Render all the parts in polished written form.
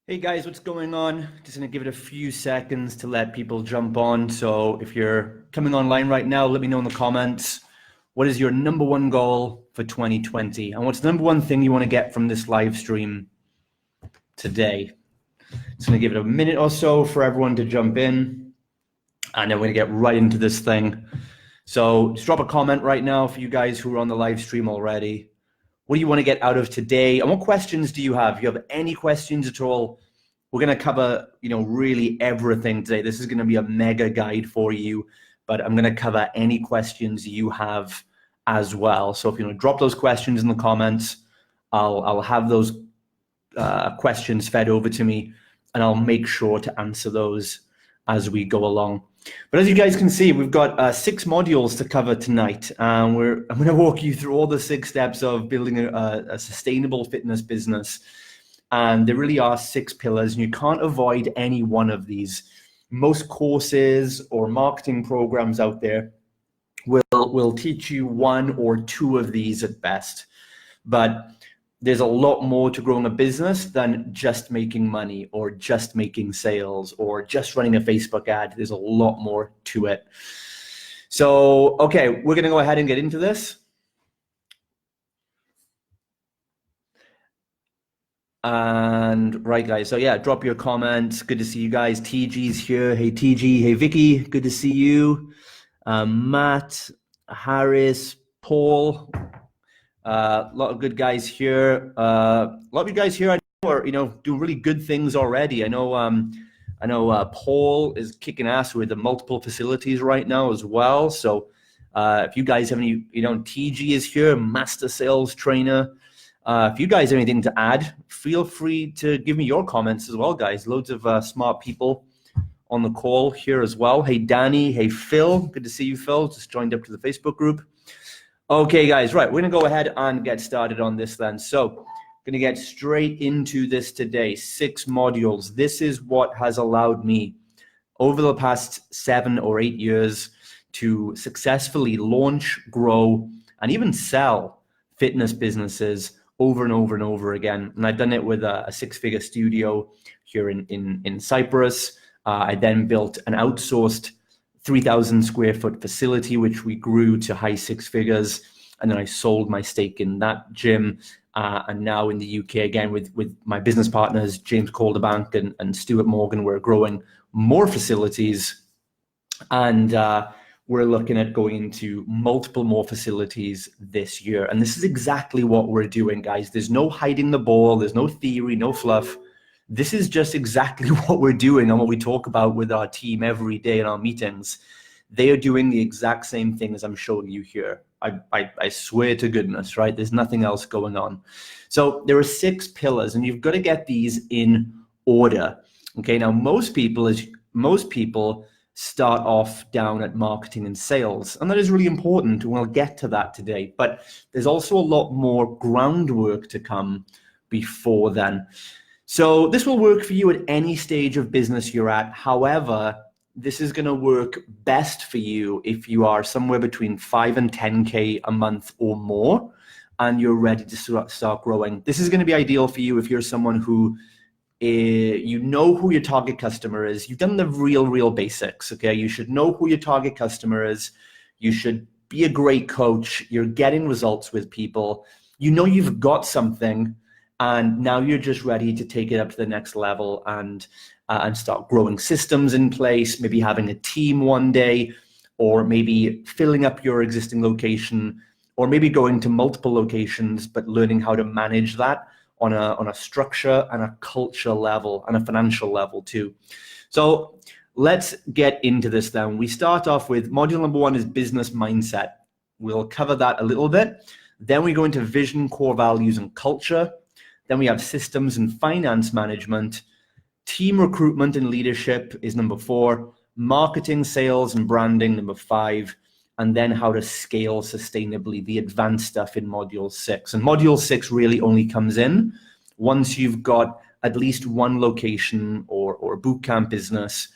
Hey guys, what's going on? Just gonna give it a few seconds to let people jump on. So if you're coming online right now, let me know in the comments. What is your number one goal for 2020? And what's the number one thing you want to get from this live stream today? Just gonna give it a minute or so for everyone to jump in. And then we're gonna get right into this thing. So just drop a comment right now for you guys who are on the live stream already. What do you want to get out of today? And what questions do you have? If you have any questions at all, we're going to cover, really everything today. This is going to be a mega guide for you, but I'm going to cover any questions you have as well. So if you want to drop those questions in the comments, I'll have those questions fed over to me, and I'll make sure to answer those as we go along. But as you guys can see, we've got 6 modules to cover tonight. I'm going to walk you through all the 6 steps of building a sustainable fitness business. And there really are 6 pillars, and you can't avoid any one of these. Most courses or marketing programs out there will teach you 1 or 2 of these at best. But there's a lot more to growing a business than just making money or just making sales or just running a Facebook ad. There's a lot more to it. So, okay, we're going to go ahead and get into this. And right, guys, so yeah, drop your comments. Good to see you guys. TG's here. Hey, TG. Hey, Vicky. Good to see you. Matt, Harris, Paul. A lot of good guys here. A lot of you guys here I know are doing really good things already. I know Paul is kicking ass with the multiple facilities right now as well. So if you guys have any, TG is here, master sales trainer. If you guys have anything to add, feel free to give me your comments as well, guys. Loads of smart people on the call here as well. Hey, Danny. Hey, Phil. Good to see you, Phil. Just joined up to the Facebook group. Okay, guys, right, we're going to go ahead and get started on this then. So I'm going to get straight into this today, 6 modules. This is what has allowed me over the past 7 or 8 years to successfully launch, grow, and even sell fitness businesses over and over and over again. And I've done it with a 6-figure studio here in Cyprus. I then built an outsourced 3,000 square foot facility, which we grew to high 6 figures. And then I sold my stake in that gym. And now in the UK, again, with my business partners, James Calderbank and Stuart Morgan, we're growing more facilities. And we're looking at going into multiple more facilities this year. And this is exactly what we're doing, guys. There's no hiding the ball. There's no theory, no fluff. This is just exactly what we're doing and what we talk about with our team every day in our meetings. They are doing the exact same thing as I'm showing you here. I swear to goodness, right? There's nothing else going on. So there are 6 pillars, and you've got to get these in order. Okay, now most people start off down at marketing and sales, and that is really important, and we'll get to that today. But there's also a lot more groundwork to come before then. So this will work for you at any stage of business you're at. However, this is going to work best for you if you are somewhere between 5 and 10K a month or more, and you're ready to start growing. This is going to be ideal for you if you're someone who, you know who your target customer is. You've done the real basics, okay? You should know who your target customer is. You should be a great coach. You're getting results with people. You know you've got something, and now you're just ready to take it up to the next level and start growing systems in place, maybe having a team one day, or maybe filling up your existing location, or maybe going to multiple locations, but learning how to manage that on a structure and a culture level and a financial level too. So let's get into this then. We start off with module number 1 is business mindset. We'll cover that a little bit. Then we go into vision, core values, and culture. Then we have systems and finance management. Team recruitment and leadership is number 4. Marketing, sales, and branding, number 5. And then how to scale sustainably, the advanced stuff in module 6. And module 6 really only comes in once you've got at least 1 location or bootcamp business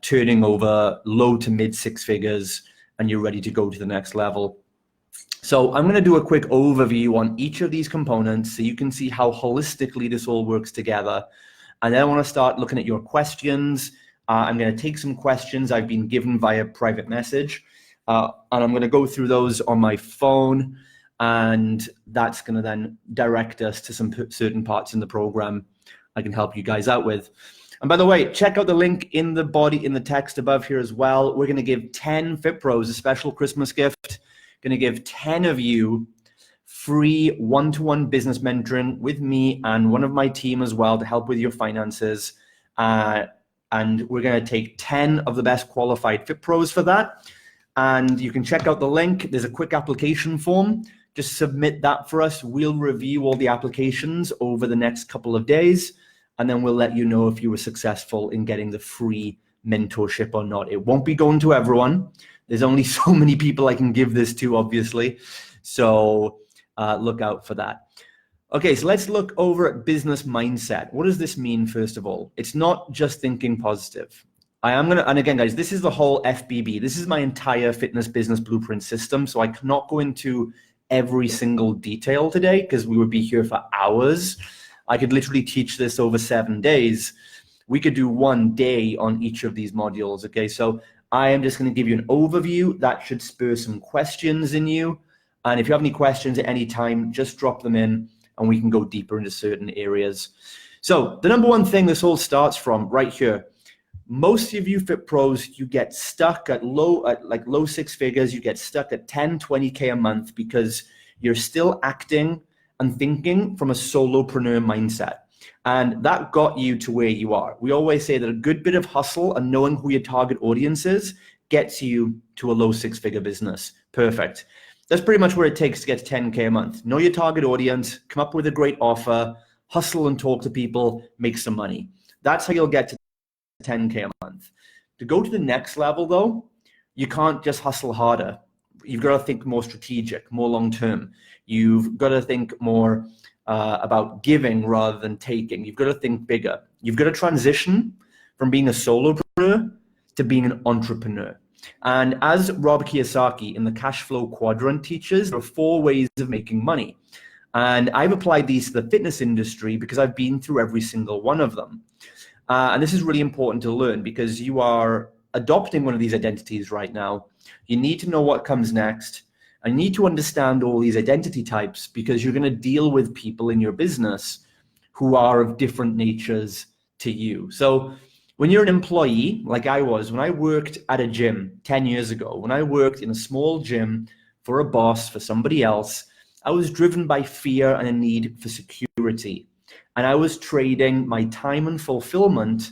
turning over low to mid 6 figures, and you're ready to go to the next level. So I'm going to do a quick overview on each of these components so you can see how holistically this all works together. And then I want to start looking at your questions. I'm going to take some questions I've been given via private message, and I'm going to go through those on my phone, and that's going to then direct us to some certain parts in the program I can help you guys out with. And by the way, check out the link in the body, in the text above here as well. We're going to give 10 Fit Pros a special Christmas gift. Going to give 10 of you free one-to-one business mentoring with me and one of my team as well to help with your finances. And we're going to take 10 of the best qualified Fit Pros for that. And you can check out the link. There's a quick application form. Just submit that for us. We'll review all the applications over the next couple of days, and then we'll let you know if you were successful in getting the free mentorship or not. It won't be going to everyone. There's only so many people I can give this to, obviously. So look out for that. Okay, so let's look over at business mindset. What does this mean, first of all? It's not just thinking positive. And again, guys, this is the whole FBB. This is my entire fitness business blueprint system. So I cannot go into every single detail today because we would be here for hours. I could literally teach this over 7 days. We could do 1 day on each of these modules, okay? So I am just gonna give you an overview that should spur some questions in you. And if you have any questions at any time, just drop them in and we can go deeper into certain areas. So the number one thing this all starts from right here. Most of you Fit Pros, you get stuck at low 6 figures. You get stuck at 10, 20K a month because you're still acting and thinking from a solopreneur mindset. And that got you to where you are. We always say that a good bit of hustle and knowing who your target audience is gets you to a low 6-figure business. Perfect. That's pretty much where it takes to get to 10K a month. Know your target audience, come up with a great offer, hustle and talk to people, make some money. That's how you'll get to 10K a month. To go to the next level though, you can't just hustle harder. You've got to think more strategic, more long-term. You've got to think more about giving rather than taking. You've got to think bigger. You've got to transition from being a solopreneur to being an entrepreneur. And as Rob Kiyosaki in the cash flow quadrant teaches, there are 4 ways of making money. And I've applied these to the fitness industry because I've been through every single one of them. And this is really important to learn because you are adopting one of these identities right now. You need to know what comes next. I need to understand all these identity types because you're going to deal with people in your business who are of different natures to you. So when you're an employee, like I was, when I worked at a gym 10 years ago, when I worked in a small gym for a boss, for somebody else, I was driven by fear and a need for security. And I was trading my time and fulfillment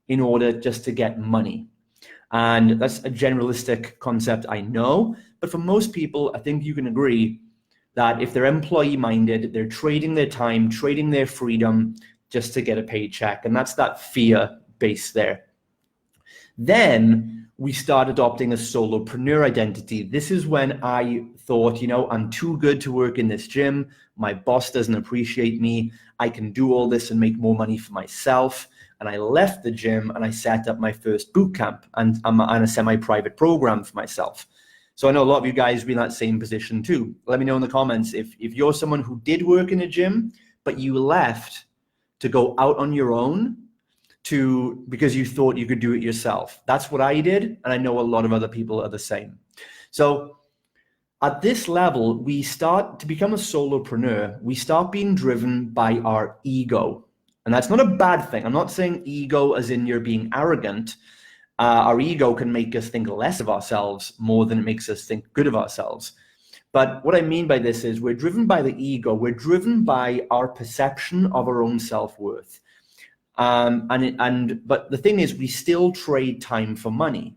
in order just to get money. And that's a generalistic concept, I know. But for most people, I think you can agree that if they're employee-minded, they're trading their time, trading their freedom just to get a paycheck. And that's that fear base there. Then we start adopting a solopreneur identity. This is when I thought, I'm too good to work in this gym. My boss doesn't appreciate me. I can do all this and make more money for myself. And I left the gym and I set up my first boot camp and a semi-private program for myself. So I know a lot of you guys be in that same position too. Let me know in the comments if you're someone who did work in a gym, but you left to go out on your own because you thought you could do it yourself. That's what I did. And I know a lot of other people are the same. So at this level, we start to become a solopreneur. We start being driven by our ego. And that's not a bad thing. I'm not saying ego as in you're being arrogant. Our ego can make us think less of ourselves more than it makes us think good of ourselves. But what I mean by this is we're driven by the ego. We're driven by our perception of our own self-worth. But the thing is, we still trade time for money.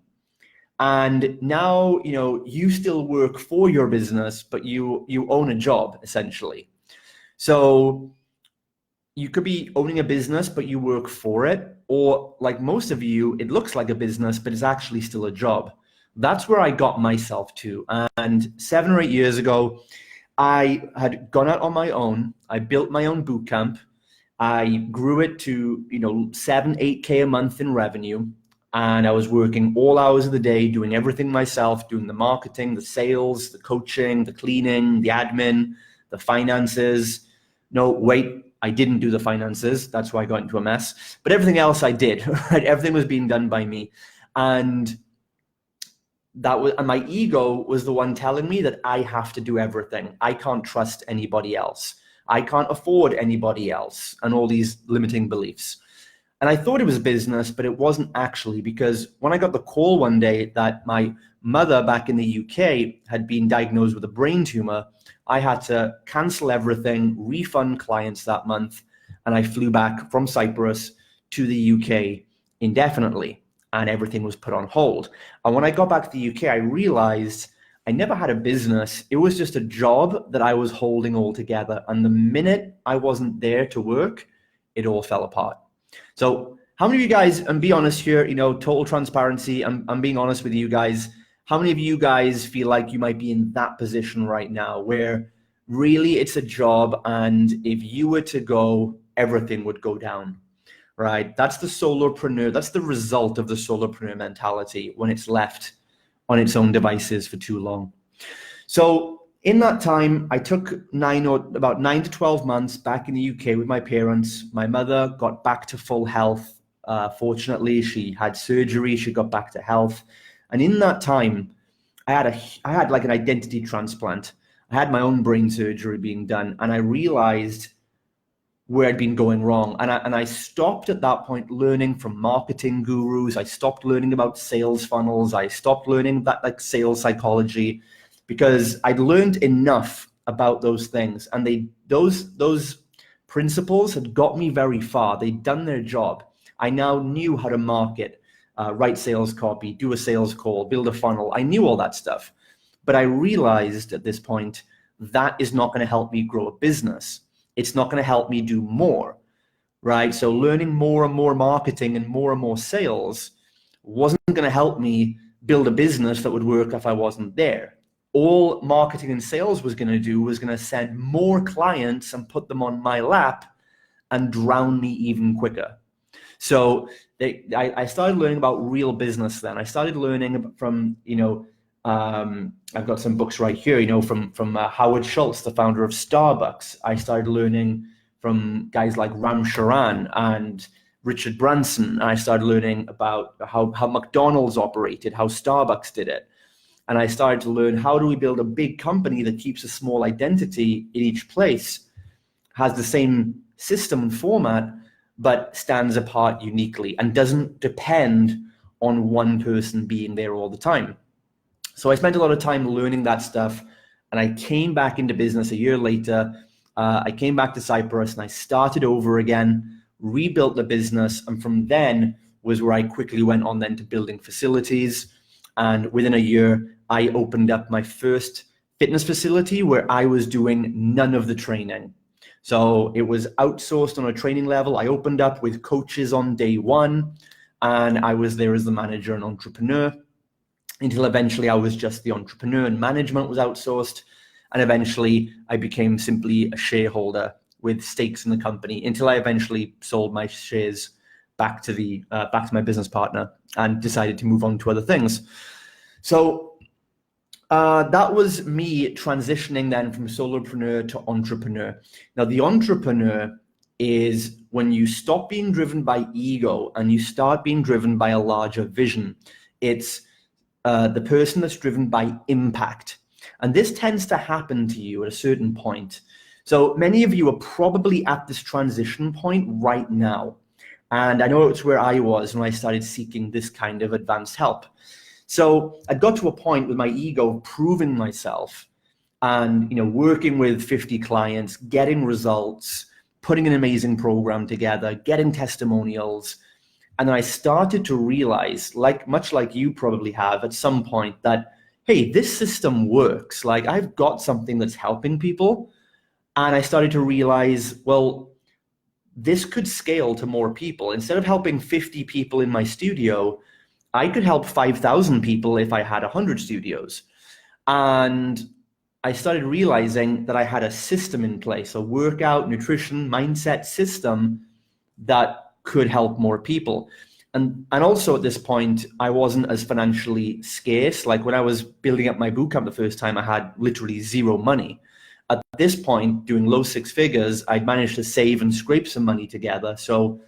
And now, you still work for your business, but you own a job, essentially. So you could be owning a business, but you work for it. Or like most of you, it looks like a business, but it's actually still a job. That's where I got myself to. And 7 or 8 years ago, I had gone out on my own. I built my own boot camp. I grew it to, 7, 8K a month in revenue. And I was working all hours of the day, doing everything myself, doing the marketing, the sales, the coaching, the cleaning, the admin, the finances. No, wait, I didn't do the finances. That's why I got into a mess. But everything else I did, right? Everything was being done by me. And my ego was the one telling me that I have to do everything. I can't trust anybody else. I can't afford anybody else, and all these limiting beliefs. And I thought it was business, but it wasn't actually, because when I got the call one day that my mother back in the UK had been diagnosed with a brain tumor, I had to cancel everything, refund clients that month, and I flew back from Cyprus to the UK indefinitely, and everything was put on hold. And when I got back to the UK, I realized I never had a business. It was just a job that I was holding all together. And the minute I wasn't there to work, it all fell apart. So how many of you guys, and be honest here, total transparency, I'm being honest with you guys. How many of you guys feel like you might be in that position right now where really it's a job, and if you were to go, everything would go down, right? That's the solopreneur. That's the result of the solopreneur mentality when it's left on its own devices for too long. So in that time, I took about 9 to 12 months back in the UK with my parents. My mother got back to full health. Fortunately, she had surgery. She got back to health. And in that time, I had like an identity transplant. I had my own brain surgery being done, and I realized where I'd been going wrong. And I stopped at that point learning from marketing gurus. I stopped learning about sales funnels. I stopped learning that like sales psychology, because I'd learned enough about those things, and those principles had got me very far. They'd done their job. I now knew how to market, write sales copy, do a sales call, build a funnel. I knew all that stuff. But I realized at this point that is not going to help me grow a business. It's not going to help me do more, right? So learning more and more marketing and more sales wasn't going to help me build a business that would work if I wasn't there. All marketing and sales was going to do was going to send more clients and put them on my lap and drown me even quicker. So I started learning about real business then. I started learning from, I've got some books right here, from Howard Schultz, the founder of Starbucks. I started learning from guys like Ram Charan and Richard Branson. I started learning about how McDonald's operated, how Starbucks did it. And I started to learn, how do we build a big company that keeps a small identity in each place, has the same system and format, but stands apart uniquely and doesn't depend on one person being there all the time. So I spent a lot of time learning that stuff, and I came back into business a year later. I came back to Cyprus and I started over again, rebuilt the business, and from then was where I quickly went on then to building facilities. And within a year, I opened up my first fitness facility where I was doing none of the training. So it was outsourced on a training level. I opened up with coaches on day one, and I was there as the manager and entrepreneur, until eventually I was just the entrepreneur and management was outsourced. And eventually I became simply a shareholder with stakes in the company, until I eventually sold my shares back to my business partner and decided to move on to other things. So that was me transitioning then from solopreneur to entrepreneur. Now, the entrepreneur is when you stop being driven by ego and you start being driven by a larger vision. It's the person that's driven by impact. And this tends to happen to you at a certain point. So many of you are probably at this transition point right now. And I know it's where I was when I started seeking this kind of advanced help. So I got to a point with my ego proving myself and, working with 50 clients, getting results, putting an amazing program together, getting testimonials. And then I started to realize, much like you probably have at some point, that, hey, this system works. Like, I've got something that's helping people. And I started to realize, well, this could scale to more people. Instead of helping 50 people in my studio, I could help 5,000 people if I had 100 studios. And I started realizing that I had a system in place, a workout, nutrition, mindset system that could help more people. And also at this point, I wasn't as financially scarce. Like when I was building up my bootcamp the first time, I had literally zero money. at this point, doing low six figures, I'd managed to save and scrape some money together. So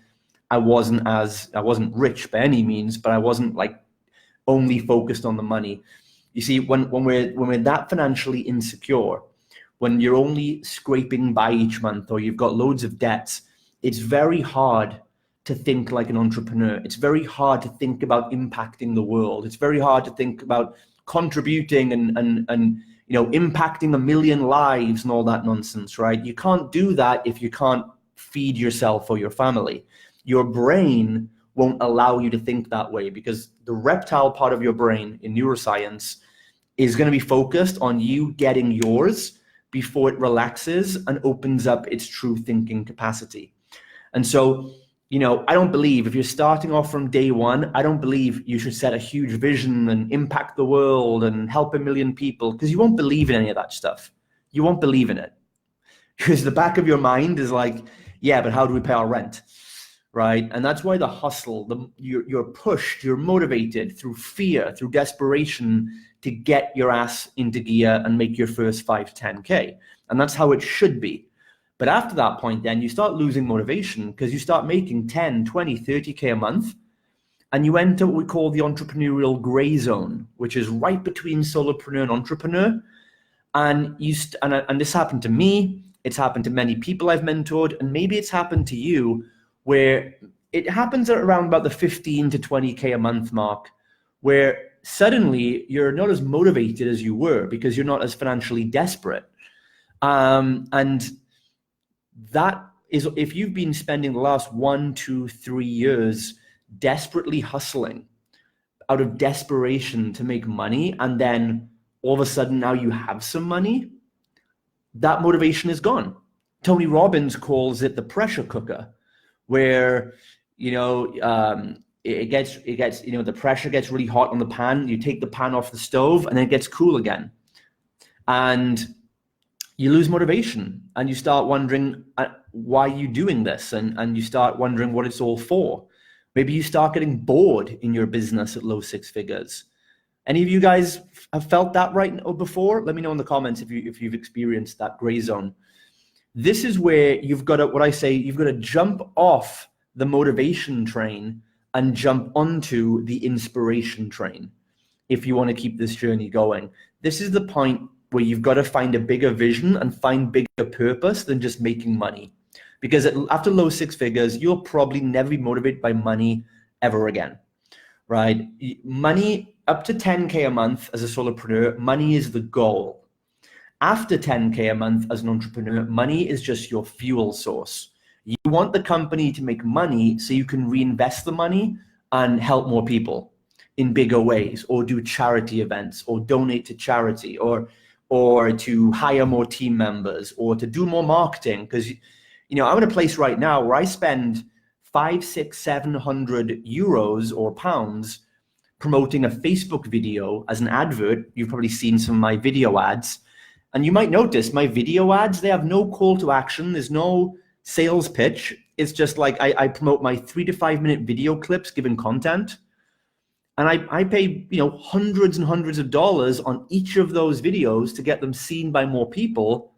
I wasn't rich by any means, but I wasn't like only focused on the money. You see, when we're that financially insecure, when you're only scraping by each month or you've got loads of debts, it's very hard to think like an entrepreneur. It's very hard to think about impacting the world. It's very hard to think about contributing and impacting 1 million lives and all that nonsense, right? You can't do that if you can't feed yourself or your family. Your brain won't allow you to think that way, because the reptile part of your brain in neuroscience is going to be focused on you getting yours before it relaxes and opens up its true thinking capacity. And so, I don't believe, if you're starting off from day one, I don't believe you should set a huge vision and impact the world and help 1 million people, because you won't believe in any of that stuff. You won't believe in it. Because the back of your mind is like, yeah, but how do we pay our rent? Right? And that's why the hustle, you're pushed, you're motivated through fear, through desperation to get your ass into gear and make your first 5 to 10K. And that's how it should be. But after that point, then you start losing motivation, because you start making 10, 20, 30K a month, and you enter what we call the entrepreneurial gray zone, which is right between solopreneur and entrepreneur. And and this happened to me. It's happened to many people I've mentored, and maybe it's happened to you, where it happens at around about the 15 to 20K a month mark, where suddenly you're not as motivated as you were because you're not as financially desperate. And that is, if you've been spending the last 1, 2, 3 years desperately hustling out of desperation to make money, and then all of a sudden now you have some money, that motivation is gone. Tony Robbins calls it the pressure cooker, where it gets the pressure gets really hot on the pan. You take the pan off the stove and then it gets cool again, and you lose motivation, and you start wondering why you're doing this, and you start wondering what it's all for. Maybe you start getting bored in your business at low six figures. Any of you guys have felt that right or before? Let me know in the comments if you've experienced that gray zone. This is where you've got to jump off the motivation train and jump onto the inspiration train if you want to keep this journey going. This is the point where you've got to find a bigger vision and find bigger purpose than just making money. Because after low six figures, you'll probably never be motivated by money ever again, right? Money up to 10K a month as a solopreneur, money is the goal. After 10K a month as an entrepreneur, money is just your fuel source. You want the company to make money so you can reinvest the money and help more people in bigger ways, or do charity events, or donate to charity, or to hire more team members, or to do more marketing. Because I'm in a place right now where I spend 500, 600, 700 euros or pounds promoting a Facebook video as an advert. You've probably seen some of my video ads, and you might notice my video ads, they have no call to action. There's no sales pitch. It's just like I promote my 3 to 5 minute video clips giving content. And I pay, hundreds and hundreds of dollars on each of those videos to get them seen by more people,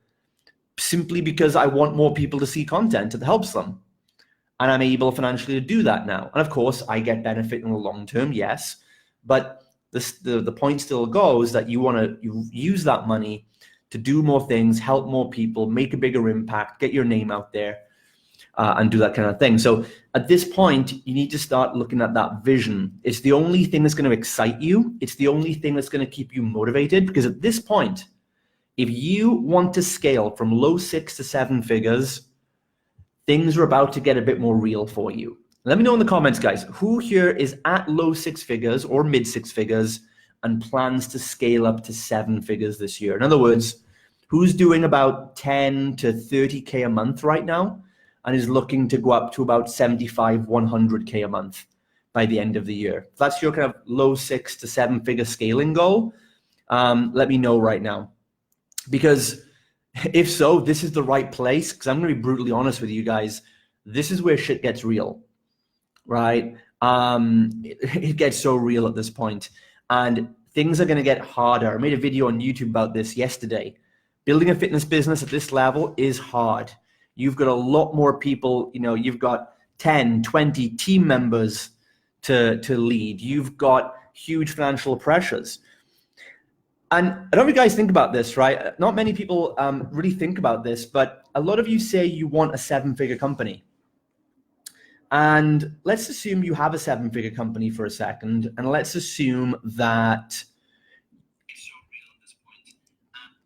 simply because I want more people to see content that helps them. And I'm able financially to do that now. And of course, I get benefit in the long term, yes. But the point still goes that you use that money to do more things, help more people, make a bigger impact, get your name out there, and do that kind of thing. So at this point, you need to start looking at that vision. It's the only thing that's going to excite you. It's the only thing that's going to keep you motivated, because at this point, if you want to scale from low 6 to 7 figures, things are about to get a bit more real for you. Let me know in the comments, guys, who here is at low 6 figures or mid 6 figures and plans to scale up to 7 figures this year? In other words, who's doing about 10 to 30K a month right now and is looking to go up to about 75, 100K a month by the end of the year? If that's your kind of low 6 to 7 figure scaling goal, let me know right now. Because if so, this is the right place, because I'm going to be brutally honest with you guys. This is where shit gets real, right? It gets so real at this point, and things are going to get harder. I made a video on YouTube about this yesterday, Building a fitness business at this level is hard. You've got a lot more people, you've got 10, 20 team members to lead. You've got huge financial pressures. And I don't know if you guys think about this, right? Not many people really think about this, but a lot of you say you want a 7-figure company. And let's assume you have a 7-figure company for a second, and let's assume that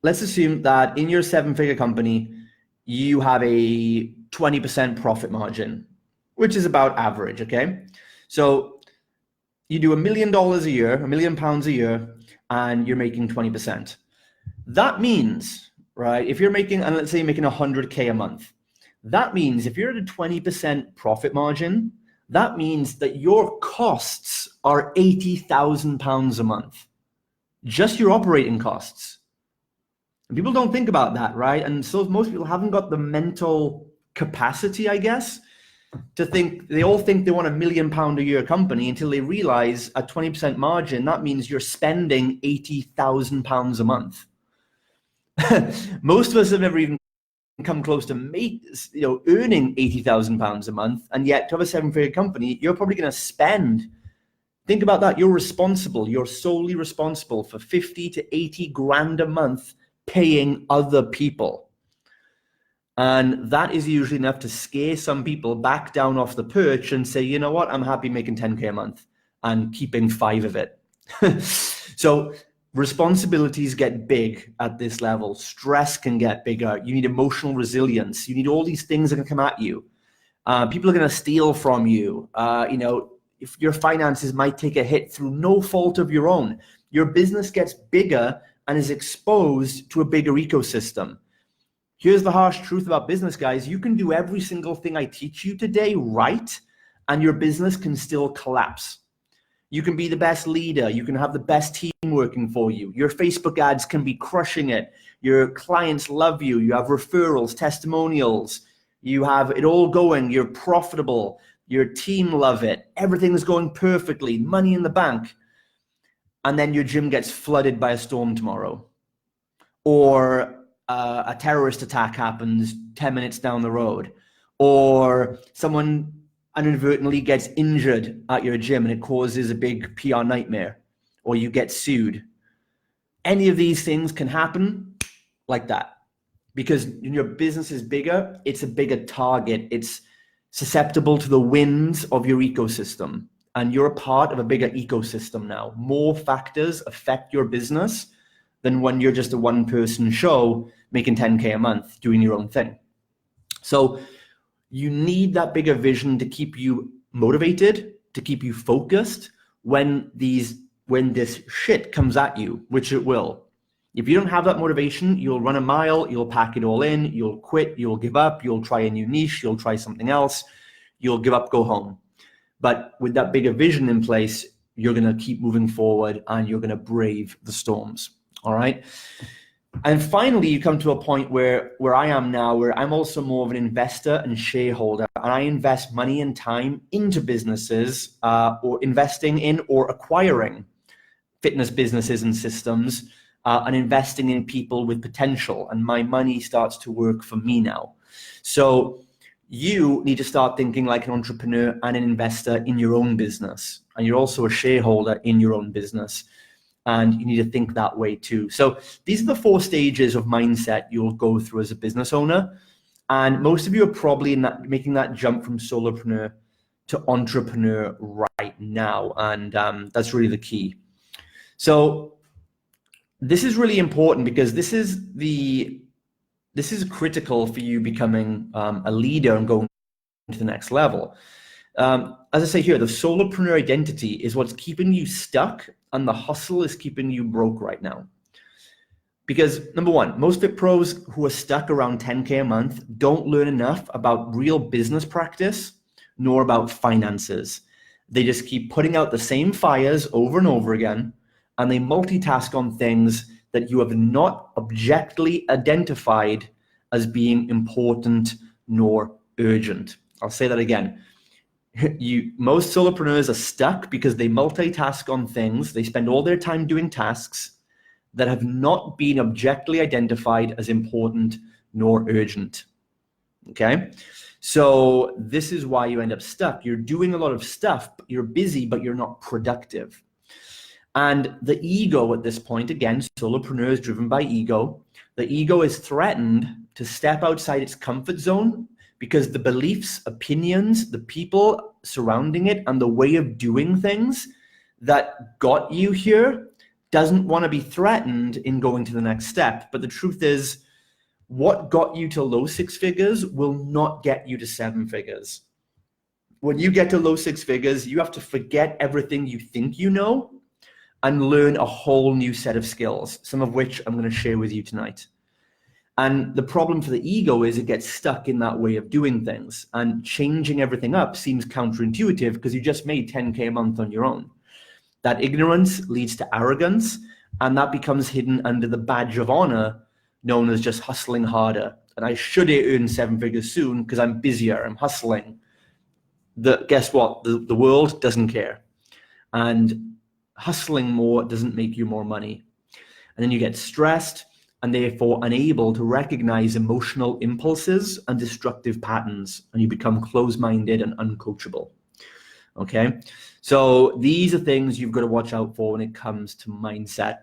in your 7-figure company, you have a 20% profit margin, which is about average, okay? So you do $1 million a year, £1 million a year, and you're making 20%. That means, right, if you're making, and let's say you're making 100K a month, that means if you're at a 20% profit margin, that means that your costs are £80,000 a month, just your operating costs. And people don't think about that, right? And so most people haven't got the mental capacity, I guess, to think, they all think they want a £1 million a year company until they realize a 20% margin, that means you're spending £80,000 a month. Most of us have never even come close to earning £80,000 a month, and yet to have a 7-figure company, you're probably going to spend. Think about that. You're solely responsible for 50 to 80 grand a month paying other people. And that is usually enough to scare some people back down off the perch and say, you know what, I'm happy making 10K a month and keeping 5 of it. So responsibilities get big at this level. Stress can get bigger. You need emotional resilience. You need all these things that can come at you. People are going to steal from you. If your finances might take a hit through no fault of your own, your business gets bigger and is exposed to a bigger ecosystem. Here's the harsh truth about business, guys. You can do every single thing I teach you today right, and your business can still collapse. You can be the best leader. You can have the best team working for you. Your Facebook ads can be crushing it. Your clients love you. You have referrals, testimonials. You have it all going. You're profitable. Your team love it. Everything's going perfectly. Money in the bank. And then your gym gets flooded by a storm tomorrow. Or a terrorist attack happens 10 minutes down the road. Or someone inadvertently gets injured at your gym and it causes a big PR nightmare, or you get sued. Any of these things can happen like that because your business is bigger. It's a bigger target. It's susceptible to the winds of your ecosystem, and you're a part of a bigger ecosystem now. More factors affect your business than when you're just a one-person show making 10K a month doing your own thing. So you need that bigger vision to keep you motivated, to keep you focused when this shit comes at you, which it will. If you don't have that motivation, you'll run a mile, you'll pack it all in, you'll quit, you'll give up, you'll try a new niche, you'll try something else, you'll give up, go home. But with that bigger vision in place, you're going to keep moving forward and you're going to brave the storms. All right. And finally, you come to a point where I am now, where I'm also more of an investor and shareholder, and I invest money and time into businesses or investing in or acquiring fitness businesses and systems and investing in people with potential. And my money starts to work for me now. So you need to start thinking like an entrepreneur and an investor in your own business. And you're also a shareholder in your own business. And you need to think that way too. So these are the 4 stages of mindset you'll go through as a business owner. And most of you are probably making that jump from solopreneur to entrepreneur right now. And that's really the key. So this is really important because this is critical for you becoming a leader and going to the next level. As I say here, the solopreneur identity is what's keeping you stuck, and the hustle is keeping you broke right now. Because number one, most fit pros who are stuck around 10K a month don't learn enough about real business practice nor about finances. They just keep putting out the same fires over and over again, and they multitask on things that you have not objectively identified as being important nor urgent. I'll say that again. Most solopreneurs are stuck because they multitask on things. They spend all their time doing tasks that have not been objectively identified as important nor urgent. Okay? So this is why you end up stuck. You're doing a lot of stuff, you're busy, but you're not productive. And the ego at this point, again, solopreneurs driven by ego, the ego is threatened to step outside its comfort zone because the beliefs, opinions, the people surrounding it, and the way of doing things that got you here doesn't want to be threatened in going to the next step. But the truth is, what got you to low six figures will not get you to seven figures. When you get to low six figures, you have to forget everything you think you know and learn a whole new set of skills, some of which I'm going to share with you tonight. And the problem for the ego is it gets stuck in that way of doing things, and changing everything up seems counterintuitive because you just made 10K a month on your own. That ignorance leads to arrogance, and that becomes hidden under the badge of honor known as just hustling harder. And I should earn seven figures soon because I'm busier, I'm hustling. Guess what? The world doesn't care. And hustling more doesn't make you more money. And then you get stressed and therefore unable to recognize emotional impulses and destructive patterns, and you become closed-minded and uncoachable. Okay, so these are things you've got to watch out for when it comes to mindset.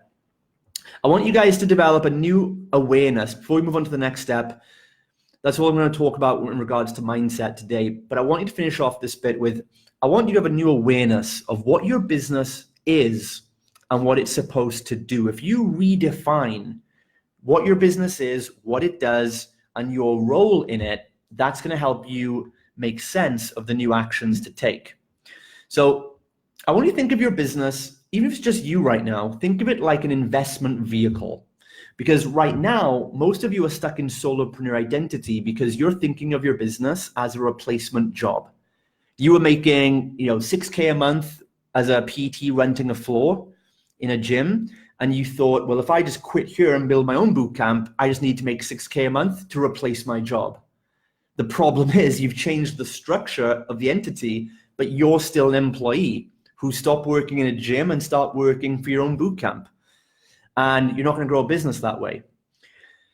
I want you guys to develop a new awareness before we move on to the next step. That's all I'm going to talk about in regards to mindset today. But I want you to finish off this bit with, I want you to have a new awareness of what your business is and what it's supposed to do. If you redefine what your business is, what it does, and your role in it, that's going to help you make sense of the new actions to take. So I want you to think of your business, even if it's just you right now, think of it like an investment vehicle. Because right now, most of you are stuck in solopreneur identity because you're thinking of your business as a replacement job. You were making, $6K a month as a PT renting a floor in a gym, and you thought, well, if I just quit here and build my own boot camp, I just need to make $6K a month to replace my job. The problem is you've changed the structure of the entity, but you're still an employee who stopped working in a gym and start working for your own boot camp. And you're not going to grow a business that way.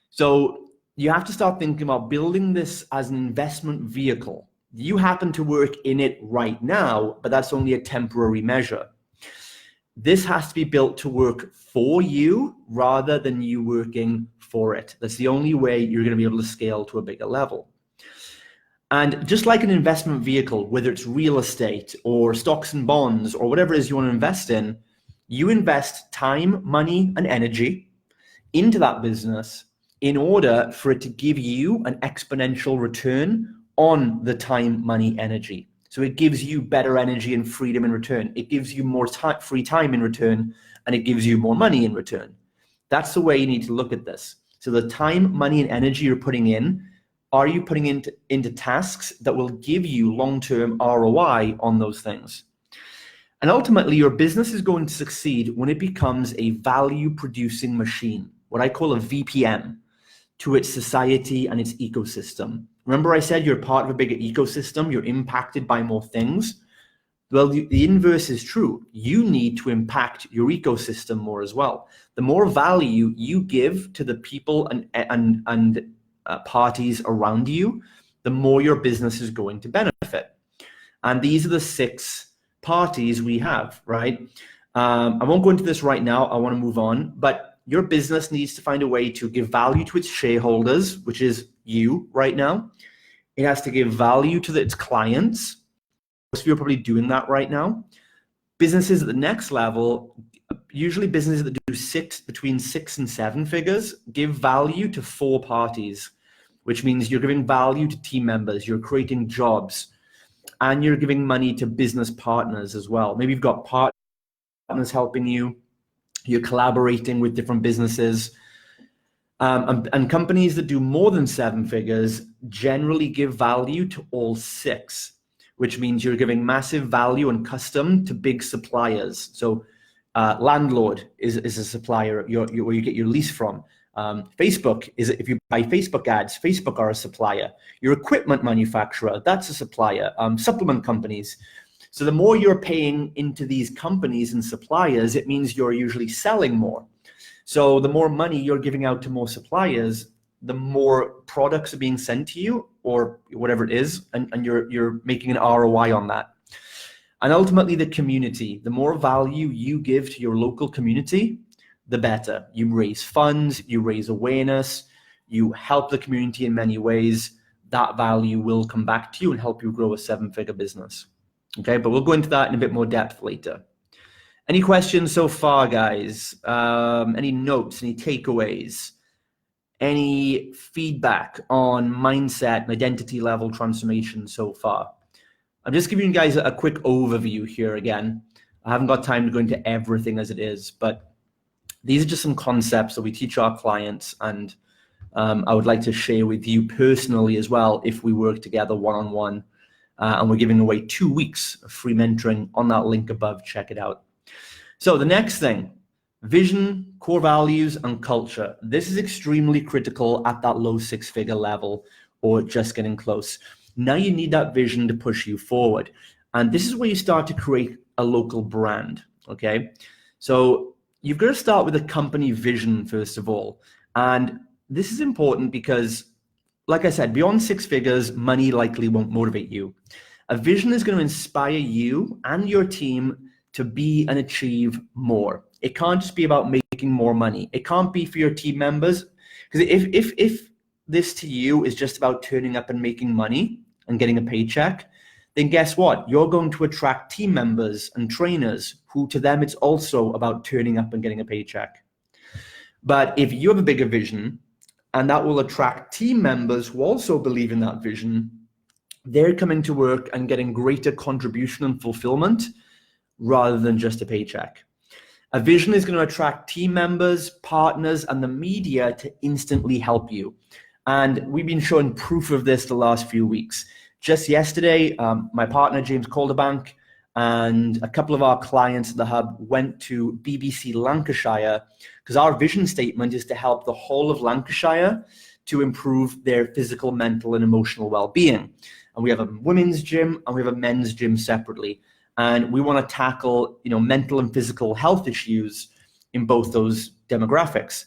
So you have to start thinking about building this as an investment vehicle. You happen to work in it right now, but that's only a temporary measure. This has to be built to work for you rather than you working for it. That's the only way you're going to be able to scale to a bigger level. And just like an investment vehicle, whether it's real estate or stocks and bonds or whatever it is you want to invest in, you invest time, money, and energy into that business in order for it to give you an exponential return on the time, money, energy. So it gives you better energy and freedom in return. It gives you more free time in return, and it gives you more money in return. That's the way you need to look at this. So the time, money, and energy you're putting in, are you putting into tasks that will give you long-term ROI on those things? And ultimately, your business is going to succeed when it becomes a value-producing machine, what I call a VPN, to its society and its ecosystem. Remember I said you're part of a bigger ecosystem, you're impacted by more things? Well, the inverse is true. You need to impact your ecosystem more as well. The more value you give to the people and parties around you, the more your business is going to benefit. And these are the 6 parties we have, right? I won't go into this right now. I want to move on, but your business needs to find a way to give value to its shareholders, which is you right now. It has to give value to its clients. Most of you are probably doing that right now. Businesses at the next level, usually businesses that do between 6 and 7 figures, give value to 4 parties, which means you're giving value to team members, you're creating jobs, and you're giving money to business partners as well. Maybe you've got partners helping you, you're collaborating with different businesses. And companies that do more than 7 figures generally give value to all 6, which means you're giving massive value and custom to big suppliers. So landlord is a supplier where you get your lease from. Facebook is, if you buy Facebook ads, Facebook are a supplier. Your equipment manufacturer, that's a supplier. Supplement companies. So the more you're paying into these companies and suppliers, it means you're usually selling more. So the more money you're giving out to more suppliers, the more products are being sent to you or whatever it is, and you're making an ROI on that. And ultimately the community, the more value you give to your local community, the better. You raise funds, you raise awareness, you help the community in many ways. That value will come back to you and help you grow a 7-figure business. Okay, but we'll go into that in a bit more depth later. Any questions so far, guys? Any notes, any takeaways? Any feedback on mindset and identity level transformation so far? I'm just giving you guys a quick overview here again. I haven't got time to go into everything as it is, but these are just some concepts that we teach our clients, and I would like to share with you personally as well if we work together one-on-one. And we're giving away 2 weeks of free mentoring on that link above. Check it out. So the next thing, vision, core values, and culture. This is extremely critical at that low 6-figure level or just getting close. Now you need that vision to push you forward. And this is where you start to create a local brand, okay? So you've got to start with a company vision, first of all. And this is important because, like I said, beyond 6 figures, money likely won't motivate you. A vision is going to inspire you and your team to be and achieve more. It can't just be about making more money. It can't be for your team members. Because if this to you is just about turning up and making money and getting a paycheck, then guess what? You're going to attract team members and trainers who, to them, it's also about turning up and getting a paycheck. But if you have a bigger vision, and that will attract team members who also believe in that vision, they're coming to work and getting greater contribution and fulfillment rather than just a paycheck. A vision is going to attract team members, partners, and the media to instantly help you. And we've been showing proof of this the last few weeks. Just yesterday, my partner, James Calderbank, and a couple of our clients at the Hub went to BBC Lancashire because our vision statement is to help the whole of Lancashire to improve their physical, mental, and emotional well-being. And we have a women's gym and we have a men's gym separately. And we want to tackle, mental and physical health issues in both those demographics.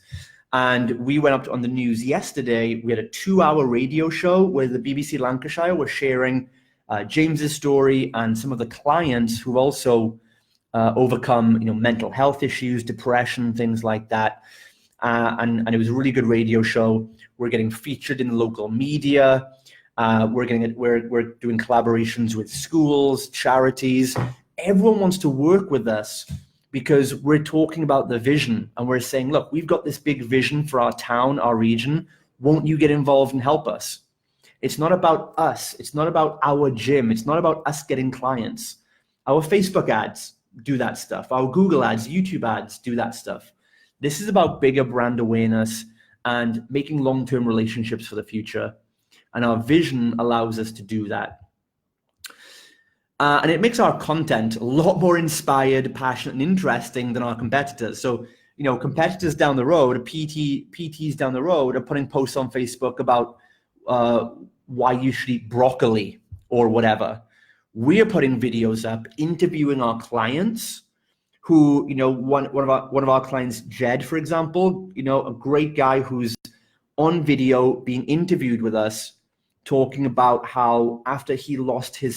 And we went up on the news yesterday. We had a 2-hour radio show where the BBC Lancashire was sharing James's story and some of the clients who've also overcome, mental health issues, depression, things like that. And it was a really good radio show. We're getting featured in the local media. We're doing collaborations with schools, charities. Everyone wants to work with us because we're talking about the vision and we're saying, look, we've got this big vision for our town, our region. Won't you get involved and help us? It's not about us. It's not about our gym. It's not about us getting clients. Our Facebook ads do that stuff. Our Google ads, YouTube ads do that stuff. This is about bigger brand awareness and making long-term relationships for the future. And our vision allows us to do that. And it makes our content a lot more inspired, passionate, and interesting than our competitors. So, competitors down the road, PTs down the road are putting posts on Facebook about why you should eat broccoli or whatever. We're putting videos up, interviewing our clients who, one of our clients, Jed, for example, a great guy who's on video being interviewed with us, talking about how after he lost his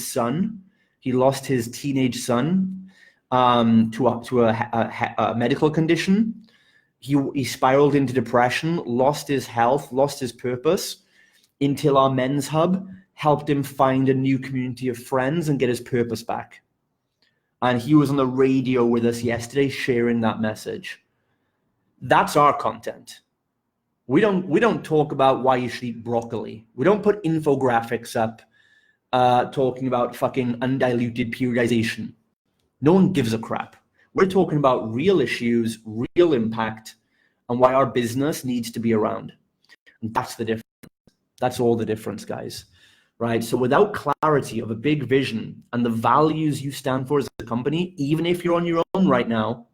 teenage son to a medical condition. He spiraled into depression, lost his health, lost his purpose, until our men's hub helped him find a new community of friends and get his purpose back. And he was on the radio with us yesterday sharing that message. That's our content. We don't talk about why you should eat broccoli. We don't put infographics up talking about fucking undiluted periodization. No one gives a crap. We're talking about real issues, real impact, and why our business needs to be around. And that's the difference. That's all the difference, guys. Right? So without clarity of a big vision and the values you stand for as a company, even if you're on your own right now,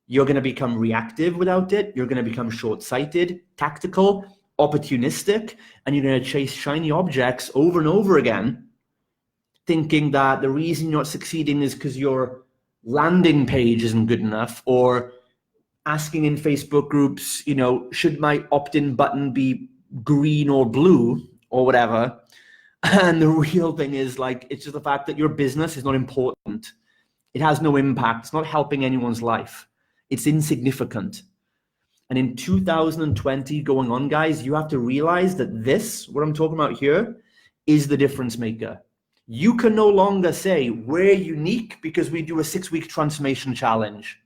you're going to become reactive without it. You're going to become short-sighted, tactical, opportunistic, and you're going to chase shiny objects over and over again, thinking that the reason you're not succeeding is because your landing page isn't good enough, or asking in Facebook groups, you know, should my opt-in button be green or blue or whatever? And the real thing is, like, it's just the fact that your business is not important. It has no impact. It's not helping anyone's life. It's insignificant. And in 2020 going on, guys, you have to realize that this, what I'm talking about here, is the difference maker. You can no longer say we're unique because we do a 6-week transformation challenge.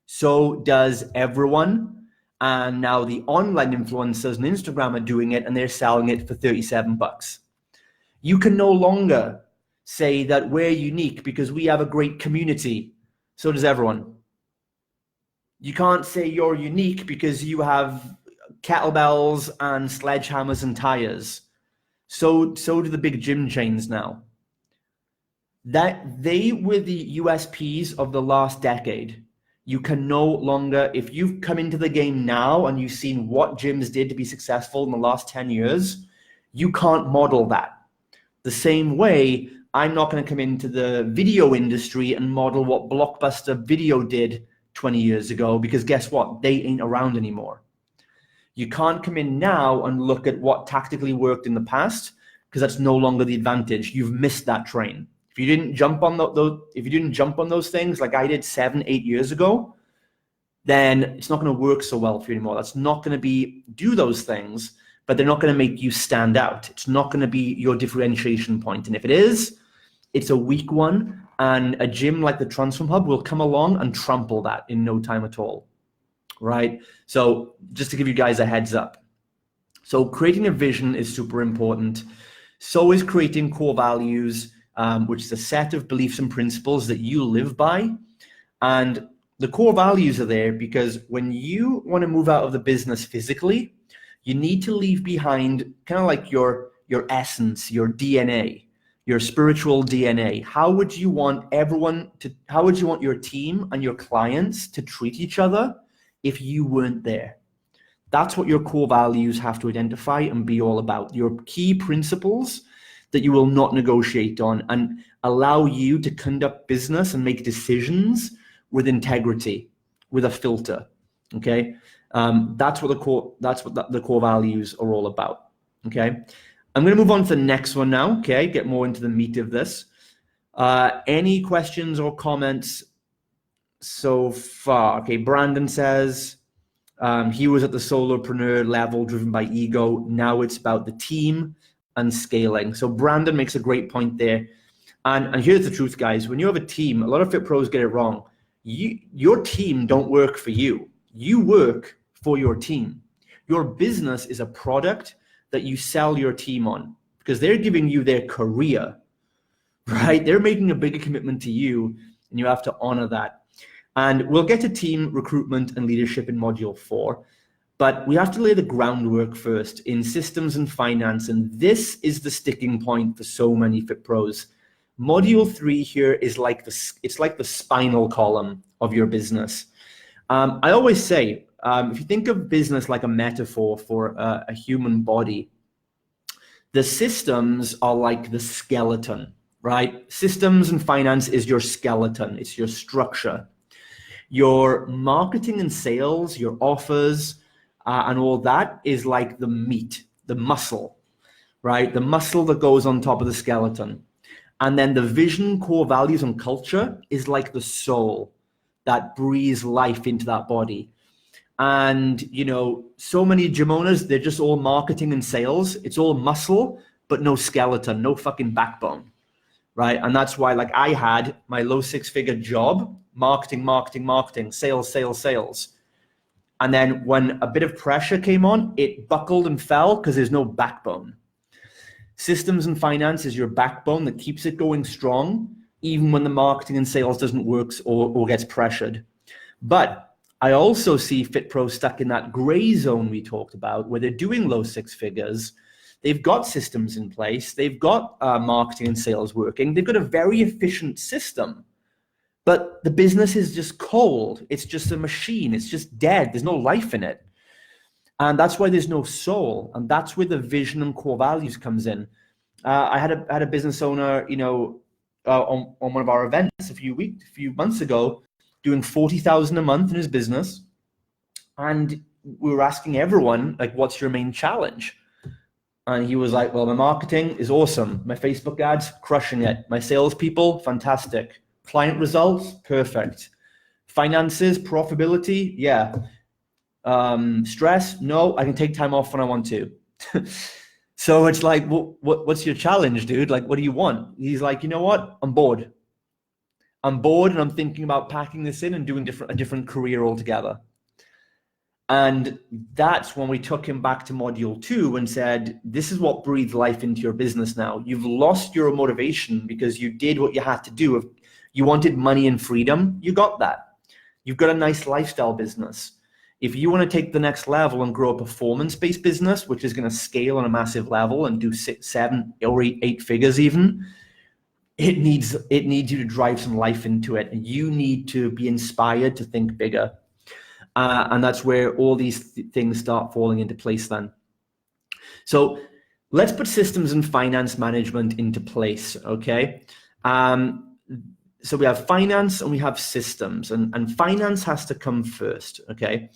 So does everyone. And now the online influencers and Instagram are doing it, and they're selling it for $37. You can no longer say that we're unique because we have a great community. So does everyone. You can't say you're unique because you have kettlebells and sledgehammers and tires. So do the big gym chains now. That they were the USPs of the last decade. You can no longer, if you've come into the game now and you've seen what gyms did to be successful in the last 10 years, you can't model that. The same way, I'm not going to come into the video industry and model what Blockbuster Video did 20 years ago, because guess what? They ain't around anymore. You can't come in now and look at what tactically worked in the past, because that's no longer the advantage. You've missed that train. If you didn't jump on those things like I did 7-8 years ago, then it's not going to work so well for you anymore. That's not going to do those things, but they're not going to make you stand out. It's not going to be your differentiation point. And if it is, it's a weak one. And a gym like the TransformHub will come along and trample that in no time at all, right? So just to give you guys a heads up. So creating a vision is super important. So is creating core values, which is a set of beliefs and principles that you live by. And the core values are there because when you want to move out of the business physically, you need to leave behind kind of like your essence, your DNA. Your spiritual DNA. How would you want your team and your clients to treat each other if you weren't there? That's what your core values have to identify and be all about. Your key principles that you will not negotiate on and allow you to conduct business and make decisions with integrity, with a filter. Okay, that's what the core values are all about. Okay. I'm going to move on to the next one now, okay? Get more into the meat of this. Any questions or comments so far? Okay, Brandon says he was at the solopreneur level driven by ego. Now it's about the team and scaling. So Brandon makes a great point there. And here's the truth, guys. When you have a team, a lot of fit pros get it wrong. Your team don't work for you. You work for your team. Your business is a product that you sell your team on because they're giving you their career, right? They're making a bigger commitment to you and you have to honor that. And we'll get to team recruitment and leadership in module 4, but we have to lay the groundwork first in systems and finance. And this is the sticking point for so many fit pros. Module 3 here is like the spinal column of your business. I always say, if you think of business like a metaphor for a human body, the systems are like the skeleton, right? Systems and finance is your skeleton. It's your structure. Your marketing and sales, your offers, and all that is like the meat, the muscle, right? The muscle that goes on top of the skeleton. And then the vision, core values, and culture is like the soul that breathes life into that body. And, you know, so many gym owners, they're just all marketing and sales. It's all muscle, but no skeleton, no fucking backbone, right? And that's why, like, I had my low 6-figure job, marketing, sales. And then when a bit of pressure came on, it buckled and fell because there's no backbone. Systems and finance is your backbone that keeps it going strong, even when the marketing and sales doesn't work or gets pressured. But I also see fit pros stuck in that gray zone we talked about where they're doing low 6 figures. They've got systems in place. They've got marketing and sales working. They've got a very efficient system, but the business is just cold. It's just a machine. It's just dead. There's no life in it. And that's why there's no soul. And that's where the vision and core values comes in. I had a business owner, you know, on one of our events a few months ago, doing $40,000 a month in his business, And we were asking everyone, like, what's your main challenge? And he was like, well, my marketing is awesome. My Facebook ads, crushing it. My salespeople, fantastic. Client results, perfect. Finances, profitability, yeah. Stress, no, I can take time off when I want to. So it's like, what's your challenge, dude? Like, what do you want? He's like, you know what? I'm bored. I'm bored and I'm thinking about packing this in and doing a different career altogether. And that's when we took him back to module 2 and said, this is what breathes life into your business now. You've lost your motivation because you did what you had to do. If you wanted money and freedom, you got that. You've got a nice lifestyle business. If you want to take the next level and grow a performance-based business, which is going to scale on a massive level and do 6, 7, or 8 figures even, it needs you to drive some life into it. And you need to be inspired to think bigger. And that's where all these things start falling into place then. So let's put systems and finance management into place, okay? So we have finance and we have systems, and finance has to come first, okay?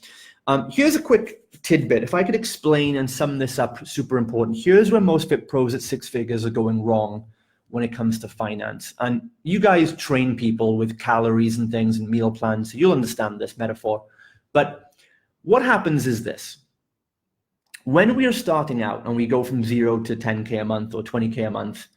Here's a quick tidbit. If I could explain and sum this up, super important. Here's where most fit pros at 6 figures are going wrong when it comes to finance. And you guys train people with calories and things and meal plans, so you'll understand this metaphor. But what happens is this. When we are starting out and we go from 0 to 10K a month or 20K a month,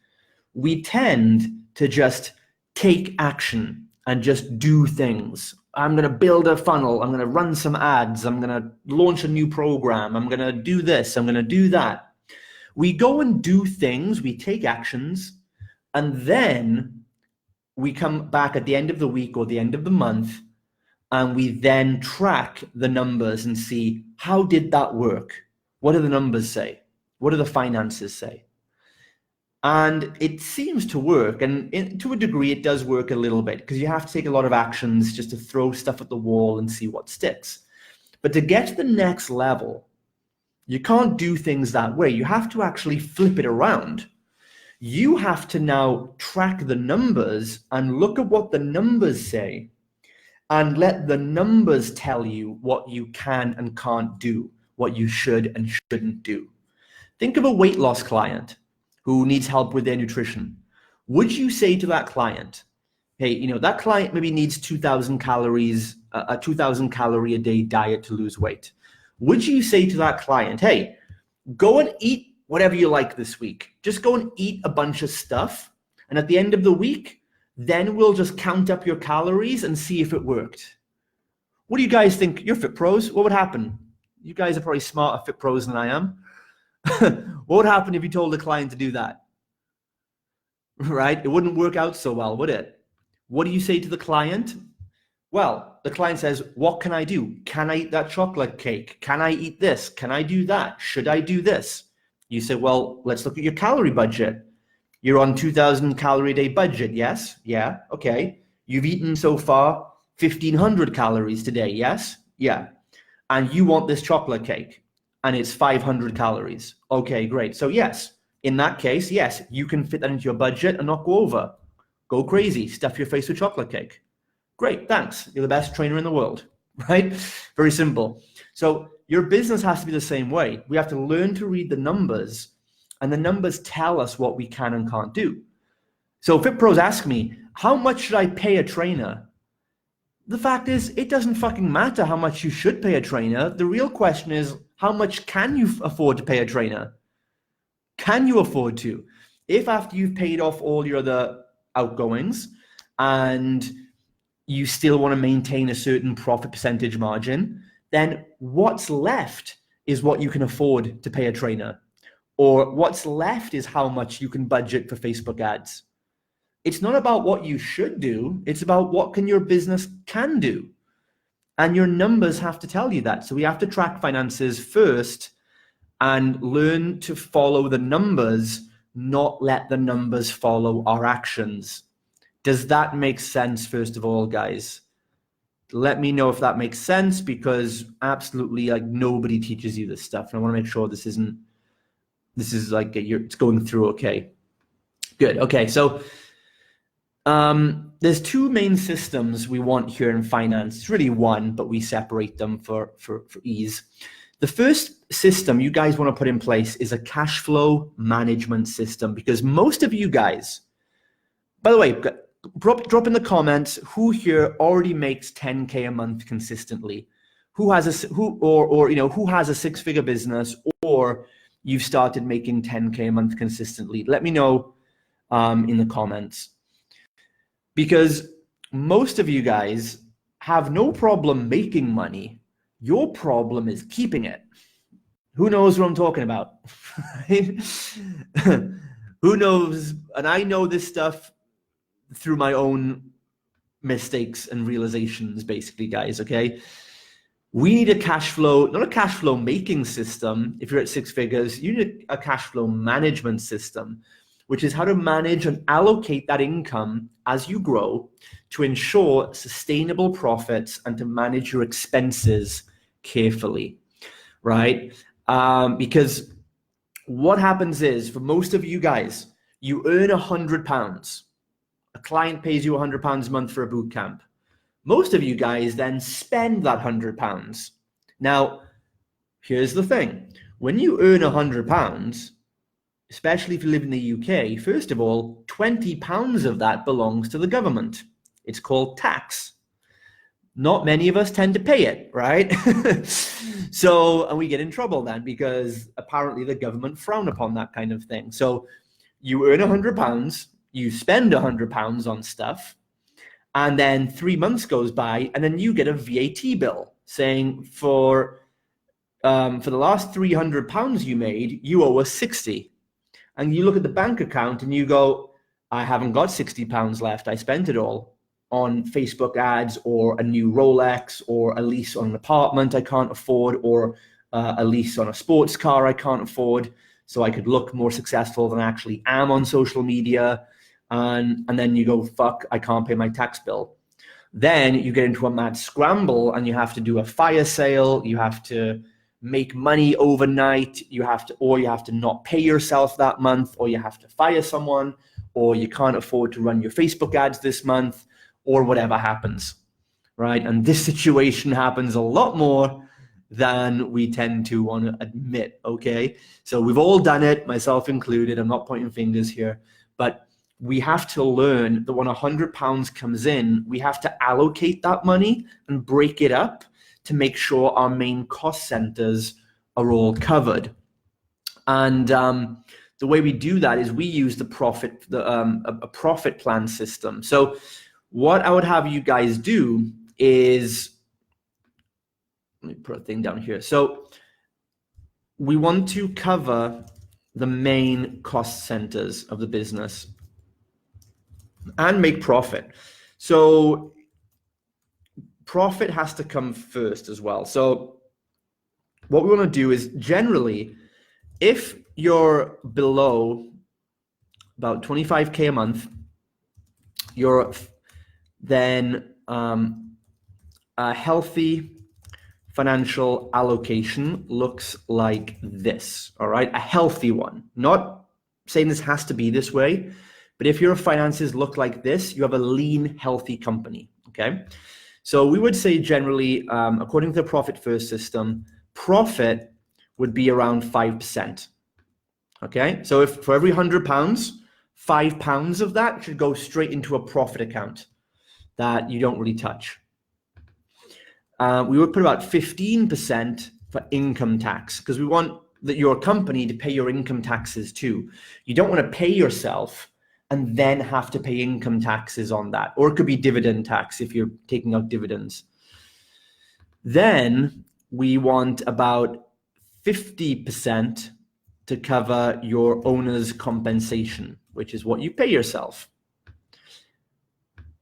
we tend to just take action and just do things. I'm going to build a funnel. I'm going to run some ads. I'm going to launch a new program. I'm going to do this. I'm going to do that. We go and do things. We take actions. And then we come back at the end of the week or the end of the month, and we then track the numbers and see, how did that work? What do the numbers say? What do the finances say? And it seems to work. And to a degree, it does work a little bit because you have to take a lot of actions just to throw stuff at the wall and see what sticks. But to get to the next level, you can't do things that way. You have to actually flip it around. You have to now track the numbers and look at what the numbers say, and let the numbers tell you what you can and can't do, what you should and shouldn't do. Think of a weight loss client who needs help with their nutrition. Would you say to that client, hey, that client maybe needs 2,000 calories, a 2,000 calorie a day diet to lose weight. Would you say to that client, hey, go and eat whatever you like this week. Just go and eat a bunch of stuff. And at the end of the week, then we'll just count up your calories and see if it worked. What do you guys think? You're fit pros. What would happen? You guys are probably smarter fit pros than I am. What would happen if you told the client to do that? Right? It wouldn't work out so well, would it? What do you say to the client? Well, the client says, what can I do? Can I eat that chocolate cake? Can I eat this? Can I do that? Should I do this? You say, well, let's look at your calorie budget. You're on 2,000 calorie a day budget, yes? Yeah, okay. You've eaten so far 1,500 calories today, yes? Yeah. And you want this chocolate cake, and it's 500 calories. Okay, great. So yes, in that case, yes, you can fit that into your budget and not go over. Go crazy, stuff your face with chocolate cake. Great, thanks. You're the best trainer in the world, right? Very simple. So your business has to be the same way. We have to learn to read the numbers, and the numbers tell us what we can and can't do. So Fit Pros ask me, how much should I pay a trainer? The fact is, it doesn't fucking matter how much you should pay a trainer. The real question is, how much can you afford to pay a trainer? Can you afford to? If after you've paid off all your other outgoings and you still want to maintain a certain profit percentage margin, then what's left is what you can afford to pay a trainer. Or what's left is how much you can budget for Facebook ads. It's not about what you should do. It's about what can your business can do. And your numbers have to tell you that. So we have to track finances first and learn to follow the numbers, not let the numbers follow our actions. Does that make sense, first of all, guys? Let me know if that makes sense, because absolutely, like, nobody teaches you this stuff. And I want to make sure this is like it's going through okay. Good. Okay. So there's two main systems we want here in finance. It's really one, but we separate them for ease. The first system you guys want to put in place is a cash flow management system, because most of you guys, by the way, drop in the comments who here already makes 10K a month consistently, who has a six-figure business, or you've started making 10K a month consistently. Let me know in the comments, because most of you guys have no problem making money. Your problem is keeping it. Who knows what I'm talking about? Who knows? And I know this stuff through my own mistakes and realizations, basically, guys, okay? We need a cash flow, not a cash flow making system. If you're at six figures, you need a cash flow management system, which is how to manage and allocate that income as you grow to ensure sustainable profits and to manage your expenses carefully, right? Because what happens is, for most of you guys, you earn £100. A client pays you £100 a month for a boot camp. Most of you guys then spend that £100. Now, here's the thing. When you earn £100, especially if you live in the UK, first of all, £20 of that belongs to the government. It's called tax. Not many of us tend to pay it, right? So, and we get in trouble then, because apparently the government frown upon that kind of thing. So you earn £100, you spend £100 on stuff, and then 3 months goes by, and then you get a VAT bill saying for the last £300 you made, you owe us 60. And you look at the bank account and you go, I haven't got £60 left. I spent it all on Facebook ads, or a new Rolex, or a lease on an apartment I can't afford, or a lease on a sports car I can't afford, so I could look more successful than I actually am on social media. And then you go, fuck, I can't pay my tax bill. Then you get into a mad scramble and you have to do a fire sale. You have to make money overnight. You have to not pay yourself that month, or you have to fire someone, or you can't afford to run your Facebook ads this month, or whatever happens, right? And this situation happens a lot more than we tend to want to admit, okay? So we've all done it, myself included. I'm not pointing fingers here, but we have to learn that when £100 comes in, we have to allocate that money and break it up to make sure our main cost centers are all covered. And the way we do that is we use a profit plan system. So what I would have you guys do is, let me put a thing down here. So we want to cover the main cost centers of the business and make profit. So profit has to come first as well. So what we want to do is, generally, if you're below about 25K a month, then a healthy financial allocation looks like this, all right? A healthy one. Not saying this has to be this way, but if your finances look like this, you have a lean, healthy company, okay? So we would say generally, according to the profit first system, profit would be around 5%, okay? So if for every £100, £5 of that should go straight into a profit account that you don't really touch. We would put about 15% for income tax, because we want your company to pay your income taxes too. You don't want to pay yourself and then have to pay income taxes on that. Or it could be dividend tax if you're taking out dividends. Then we want about 50% to cover your owner's compensation, which is what you pay yourself.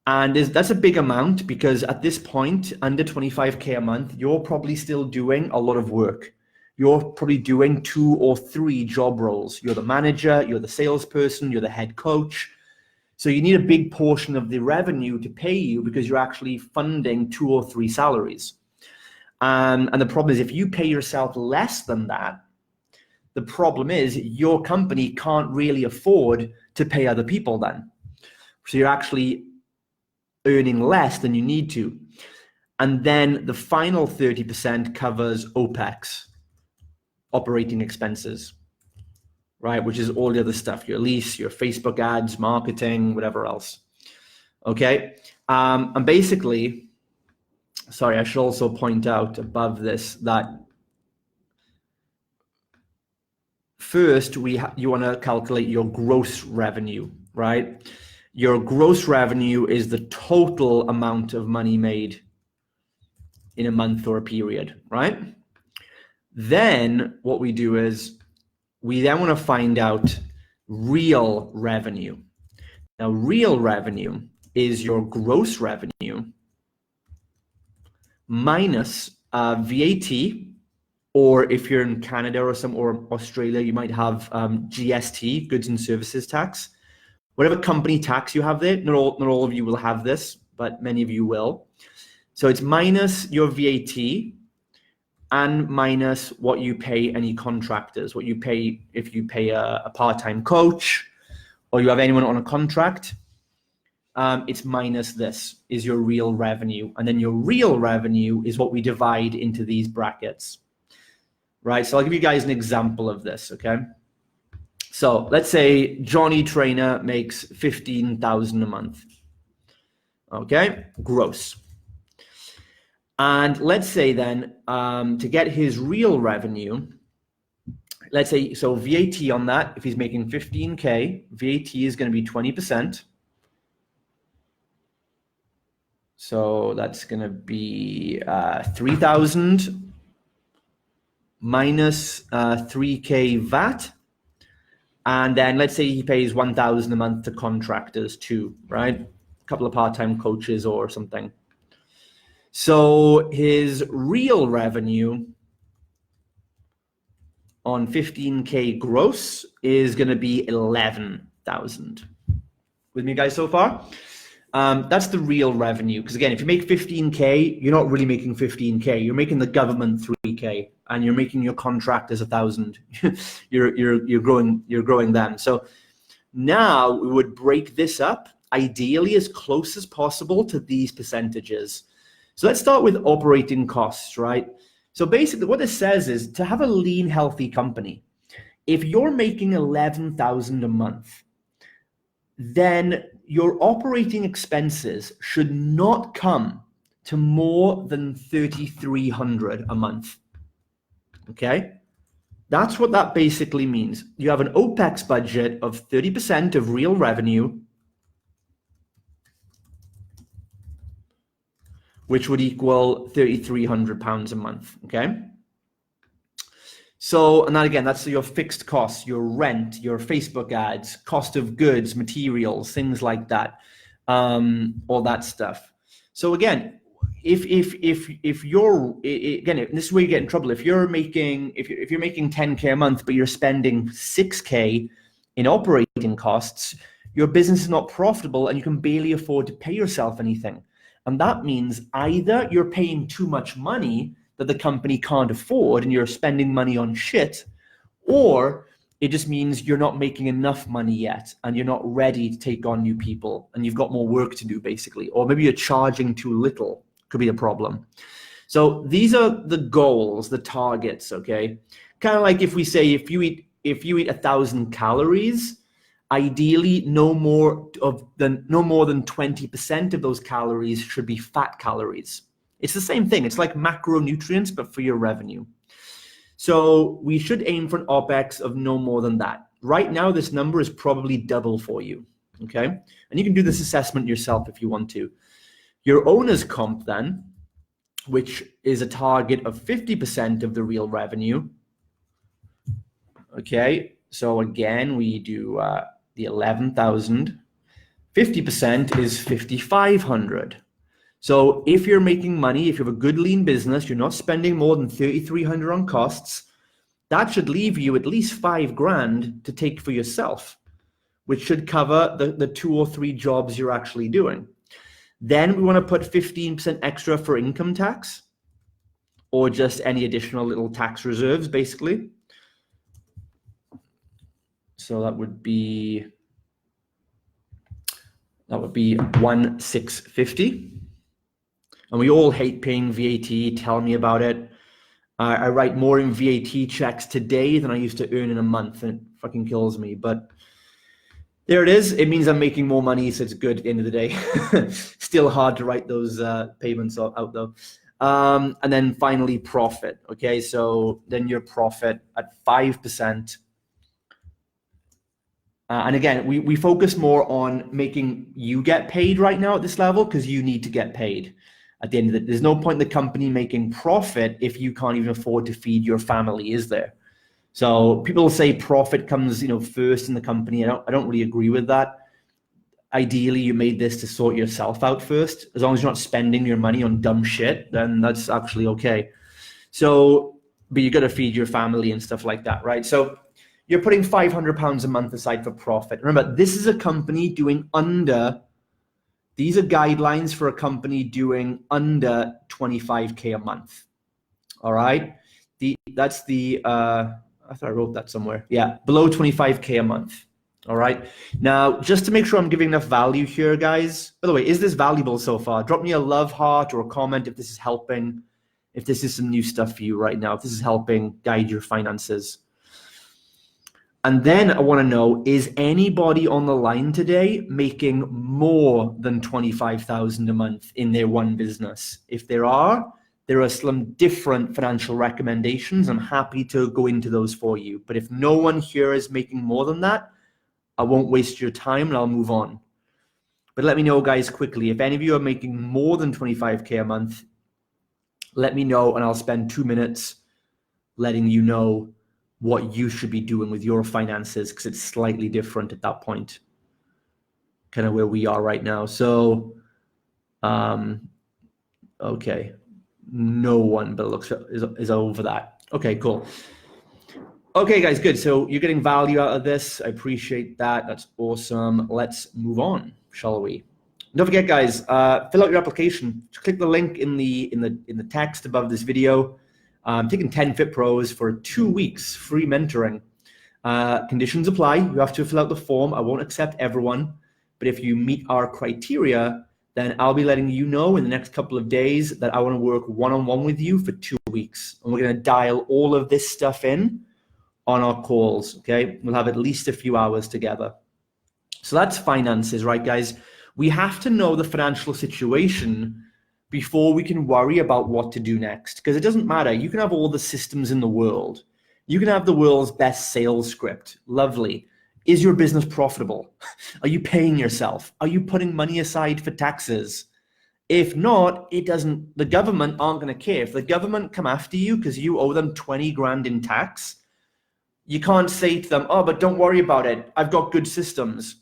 And that's a big amount, because at this point, under 25K a month, you're probably still doing a lot of work. You're probably doing 2 or 3 job roles. You're the manager, you're the salesperson, you're the head coach. So you need a big portion of the revenue to pay you, because you're actually funding 2 or 3 salaries. And the problem is, if you pay yourself less than that, the problem is your company can't really afford to pay other people then. So you're actually earning less than you need to. And then the final 30% covers OPEX, operating expenses, right? Which is all the other stuff, your lease, your Facebook ads, marketing, whatever else. Okay. And basically, sorry, I should also point out above this that first you want to calculate your gross revenue, right? Your gross revenue is the total amount of money made in a month or a period, right? Then what we do is we then want to find out real revenue. Now, real revenue is your gross revenue minus VAT, or if you're in Canada or Australia, you might have GST, goods and services tax. Whatever company tax you have there, not all of you will have this, but many of you will. So it's minus your VAT and minus what you pay any contractors, what you pay if you pay a part-time coach or you have anyone on a contract. It's minus this is your real revenue. And then your real revenue is what we divide into these brackets, right? So I'll give you guys an example of this, okay? So let's say Johnny Trainer makes $15,000 a month, okay, gross. And let's say then to get his real revenue, let's say, so VAT on that, if he's making 15K, VAT is going to be 20%. So that's going to be 3,000 minus 3K VAT. And then let's say he pays 1,000 a month to contractors too, right? A couple of part-time coaches or something. So his real revenue on 15K gross is going to be 11,000. With me guys so far? That's the real revenue. Because again, if you make 15K, you're not really making 15K. You're making the government 3K, and you're making your contractors 1,000. you're growing them. So now we would break this up ideally as close as possible to these percentages. So let's start with operating costs, right? So basically what this says is to have a lean, healthy company, if you're making 11,000 a month, then your operating expenses should not come to more than 3,300 a month. Okay? That's what that basically means. You have an OPEX budget of 30% of real revenue, which would equal £3,300 a month, okay? So, and then again, that's your fixed costs, your rent, your Facebook ads, cost of goods, materials, things like that, all that stuff. So again, if you're, again, this is where you get in trouble. If you're making 10K a month, but you're spending 6K in operating costs, your business is not profitable and you can barely afford to pay yourself anything. And that means either you're paying too much money that the company can't afford and you're spending money on shit, or it just means you're not making enough money yet and you're not ready to take on new people and you've got more work to do basically, or maybe you're charging too little, could be a problem. So these are the goals, the targets, okay? Kind of like if we say if you eat 1,000 calories, ideally, no more than 20% of those calories should be fat calories. It's the same thing. It's like macronutrients, but for your revenue. So we should aim for an OPEX of no more than that. Right now, this number is probably double for you, okay? And you can do this assessment yourself if you want to. Your owner's comp then, which is a target of 50% of the real revenue, okay? So again, we do the 11,000, 50% is 5,500. So if you're making money, if you have a good lean business, you're not spending more than 3,300 on costs, that should leave you at least $5,000 to take for yourself, which should cover the 2 or 3 jobs you're actually doing. Then we want to put 15% extra for income tax, or just any additional little tax reserves, basically. So that would be, That would be 1,650. And we all hate paying VAT. Tell me about it. I write more in VAT checks today than I used to earn in a month, and it fucking kills me. But there it is. It means I'm making more money, so it's good at the end of the day. Still hard to write those payments out though. And then finally, profit. Okay, so then your profit at 5%. And again, we focus more on making you get paid right now at this level because you need to get paid. At the end of it, there's no point in the company making profit if you can't even afford to feed your family, is there? So people say profit comes, first in the company. I don't really agree with that. Ideally, you made this to sort yourself out first. As long as you're not spending your money on dumb shit, then that's actually okay. So, but you got to feed your family and stuff like that, right? So you're putting £500 a month aside for profit. Remember, this is a company doing these are guidelines for a company doing under 25K a month. All right. That's the, I thought I wrote that somewhere. Yeah, below 25K a month. All right. Now, just to make sure I'm giving enough value here, guys. By the way, is this valuable so far? Drop me a love heart or a comment if this is helping, if this is some new stuff for you right now, if this is helping guide your finances. And then I want to know, is anybody on the line today making more than 25,000 a month in their one business? If there are some different financial recommendations. I'm happy to go into those for you. But if no one here is making more than that, I won't waste your time and I'll move on. But let me know, guys, quickly. If any of you are making more than 25K a month, let me know and I'll spend 2 minutes letting you know what you should be doing with your finances, because it's slightly different at that point, kind of where we are right now. So, okay, no one, but it looks is over that. Okay, cool. Okay, guys, good. So you're getting value out of this. I appreciate that. That's awesome. Let's move on, shall we? Don't forget, guys, fill out your application. Just click the link in the text above this video. I'm taking 10 Fit Pros for 2 weeks, free mentoring. Conditions apply. You have to fill out the form. I won't accept everyone, but if you meet our criteria, then I'll be letting you know in the next couple of days that I want to work one-on-one with you for 2 weeks. And we're going to dial all of this stuff in on our calls, okay? We'll have at least a few hours together. So that's finances, right, guys? We have to know the financial situation before we can worry about what to do next. Because it doesn't matter. You can have all the systems in the world. You can have the world's best sales script. Lovely. Is your business profitable? Are you paying yourself? Are you putting money aside for taxes? If not, the government aren't going to care. If the government come after you because you owe them 20 grand in tax, you can't say to them, oh, but don't worry about it. I've got good systems.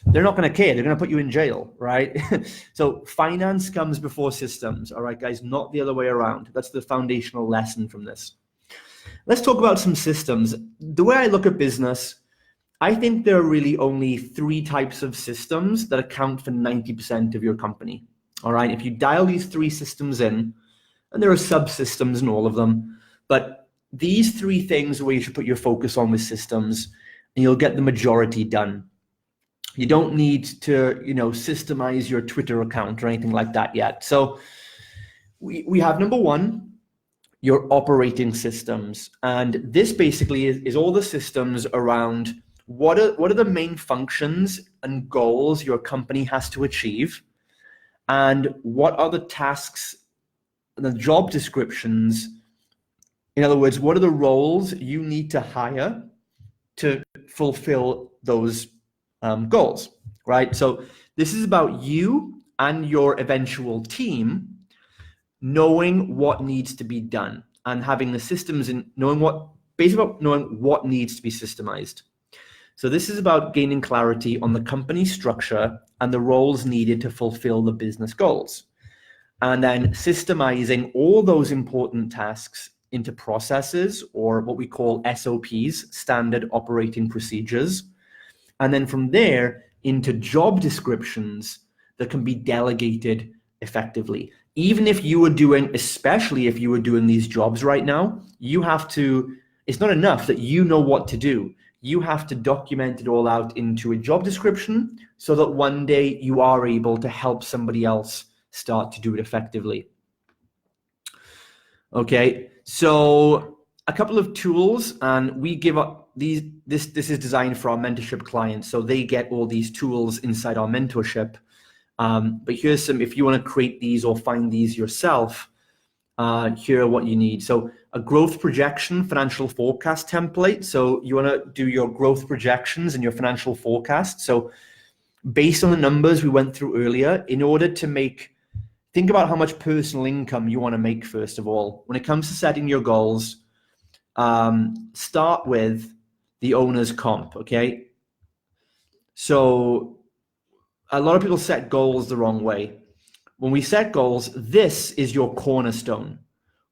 They're not going to care. They're going to put you in jail, right? So finance comes before systems. All right, guys, not the other way around. That's the foundational lesson from this. Let's talk about some systems. The way I look at business, I think there are really only 3 types of systems that account for 90% of your company. All right, if you dial these 3 systems in, and there are subsystems in all of them, but these 3 things are where you should put your focus on with systems, and you'll get the majority done. You don't need to, systemize your Twitter account or anything like that yet. So we have number 1, your operating systems. And this basically is all the systems around what are the main functions and goals your company has to achieve, and what are the tasks and the job descriptions. In other words, what are the roles you need to hire to fulfill those goals, right? So this is about you and your eventual team knowing what needs to be done and having the systems and knowing what needs to be systemized. So this is about gaining clarity on the company structure and the roles needed to fulfill the business goals, and then systemizing all those important tasks into processes, or what we call SOPs, standard operating procedures. And then from there into job descriptions that can be delegated effectively. Even if you were doing, especially if you were doing these jobs right now, it's not enough that you know what to do. you have to document it all out into a job description so that one day you are able to help somebody else start to do it effectively. Okay, so a couple of tools, and we give up these. This is designed for our mentorship clients, so they get all these tools inside our mentorship. But here's some, if you want to create these or find these yourself, here are what you need. So a growth projection financial forecast template. So you want to do your growth projections and your financial forecast. So based on the numbers we went through earlier, in order to think about how much personal income you want to make, first of all. When it comes to setting your goals, start with the owner's comp, okay? So a lot of people set goals the wrong way. When we set goals, this is your cornerstone.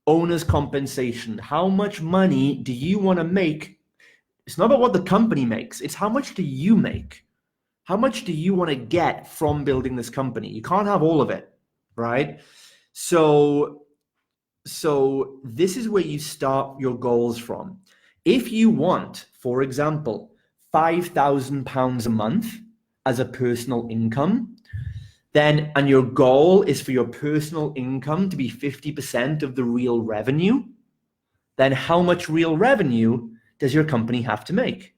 Owner's compensation. How much money do you want to make? It's not about what the company makes. It's how much do you make? How much do you want to get from building this company? You can't have all of it, right? So this is where you start your goals from. If you want, for example, £5,000 a month as a personal income, then, and your goal is for your personal income to be 50% of the real revenue, then how much real revenue does your company have to make?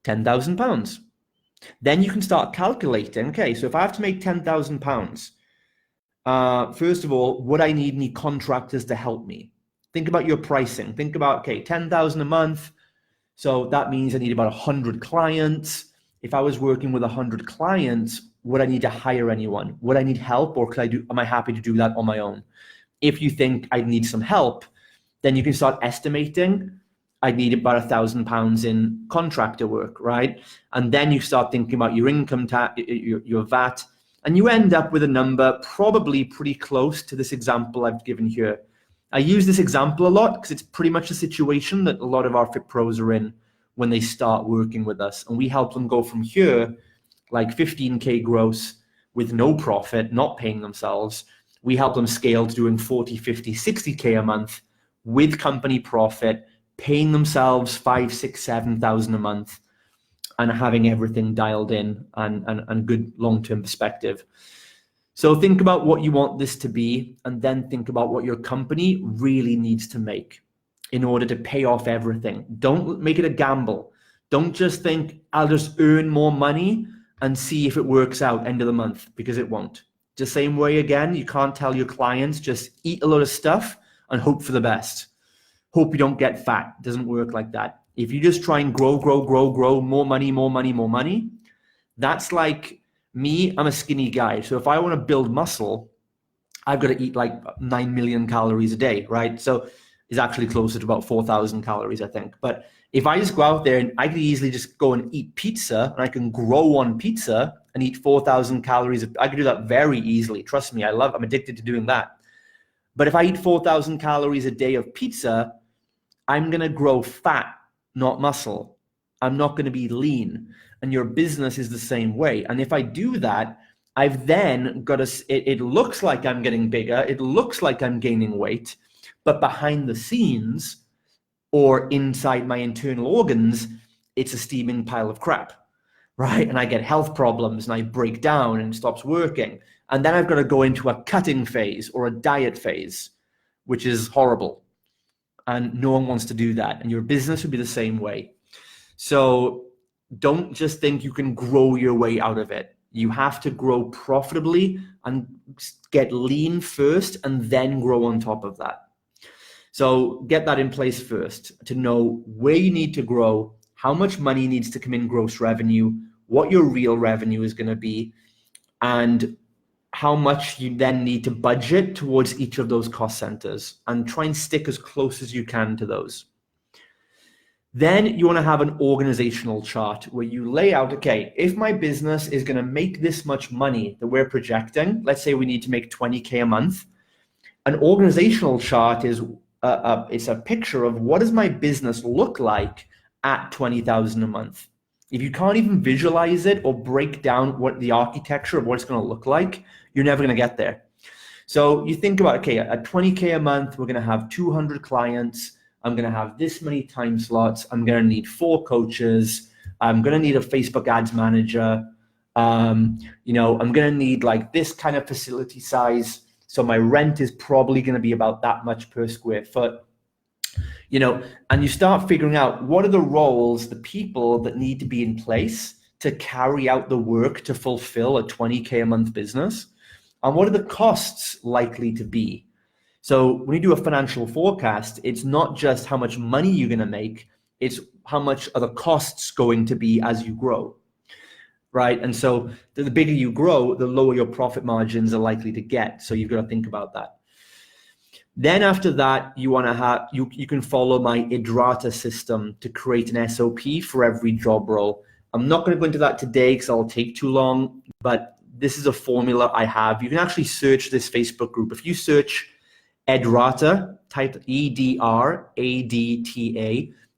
£10,000. Then you can start calculating, okay, so if I have to make £10,000, first of all, would I need any contractors to help me? Think about your pricing. Think about, okay, 10,000 a month. So that means I need about 100 clients. If I was working with 100 clients, would I need to hire anyone? Would I need help, or am I happy to do that on my own? If you think I need some help, then you can start estimating I'd need about £1,000 in contractor work, right? And then you start thinking about your income tax, your VAT, and you end up with a number probably pretty close to this example I've given here. I use this example a lot because it's pretty much a situation that a lot of our Fit Pros are in when they start working with us. And we help them go from here, like 15K gross with no profit, not paying themselves. We help them scale to doing 40, 50, 60K a month with company profit, paying themselves 5, 6, 7,000 a month, and having everything dialed in and good long-term perspective. So think about what you want this to be, and then think about what your company really needs to make in order to pay off everything. Don't make it a gamble. Don't just think, I'll just earn more money and see if it works out end of the month, because it won't. The same way, again, you can't tell your clients, just eat a lot of stuff and hope for the best. Hope you don't get fat. It doesn't work like that. If you just try and grow, more money, that's like me. I'm a skinny guy. So if I want to build muscle, I've got to eat like 9 million calories a day, right? So it's actually closer to about 4,000 calories, I think. But if I just go out there, and I could easily just go and eat pizza, and I can grow on pizza and eat 4,000 calories. I could do that very easily. Trust me, I'm addicted to doing that. But if I eat 4,000 calories a day of pizza, I'm going to grow fat, not muscle. I'm not going to be lean. And your business is the same way. And if I do that, I've then got it looks like I'm getting bigger. It looks like I'm gaining weight. But behind the scenes, or inside my internal organs, it's a steaming pile of crap, right? And I get health problems, and I break down, and it stops working. And then I've got to go into a cutting phase or a diet phase, which is horrible. And no one wants to do that. And your business would be the same way. So don't just think you can grow your way out of it. You have to grow profitably and get lean first, and then grow on top of that. So get that in place first to know where you need to grow, how much money needs to come in gross revenue, what your real revenue is going to be, and how much you then need to budget towards each of those cost centers, and try and stick as close as you can to those. Then you want to have an organizational chart where you lay out, okay, if my business is going to make this much money that we're projecting, let's say we need to make 20K a month, an organizational chart is it's a picture of what does my business look like at 20,000 a month. If you can't even visualize it or break down what the architecture of what it's going to look like, you're never going to get there. So you think about, okay, at 20K a month, we're going to have 200 clients. I'm going to have this many time slots. I'm going to need 4 coaches. I'm going to need a Facebook ads manager. You know, I'm going to need like this kind of facility size. So my rent is probably going to be about that much per square foot. You know, and you start figuring out what are the roles, the people that need to be in place to carry out the work to fulfill a 20K a month business, and what are the costs likely to be. So when you do a financial forecast, it's not just how much money you're going to make, it's how much are the costs going to be as you grow, right? And so the bigger you grow, the lower your profit margins are likely to get. So you've got to think about that. Then after that, you want to have, you can follow my Idrata system to create an SOP for every job role. I'm not going to go into that today because I'll take too long, but this is a formula I have. You can actually search this Facebook group. If you search Idrata, type EDRADTA,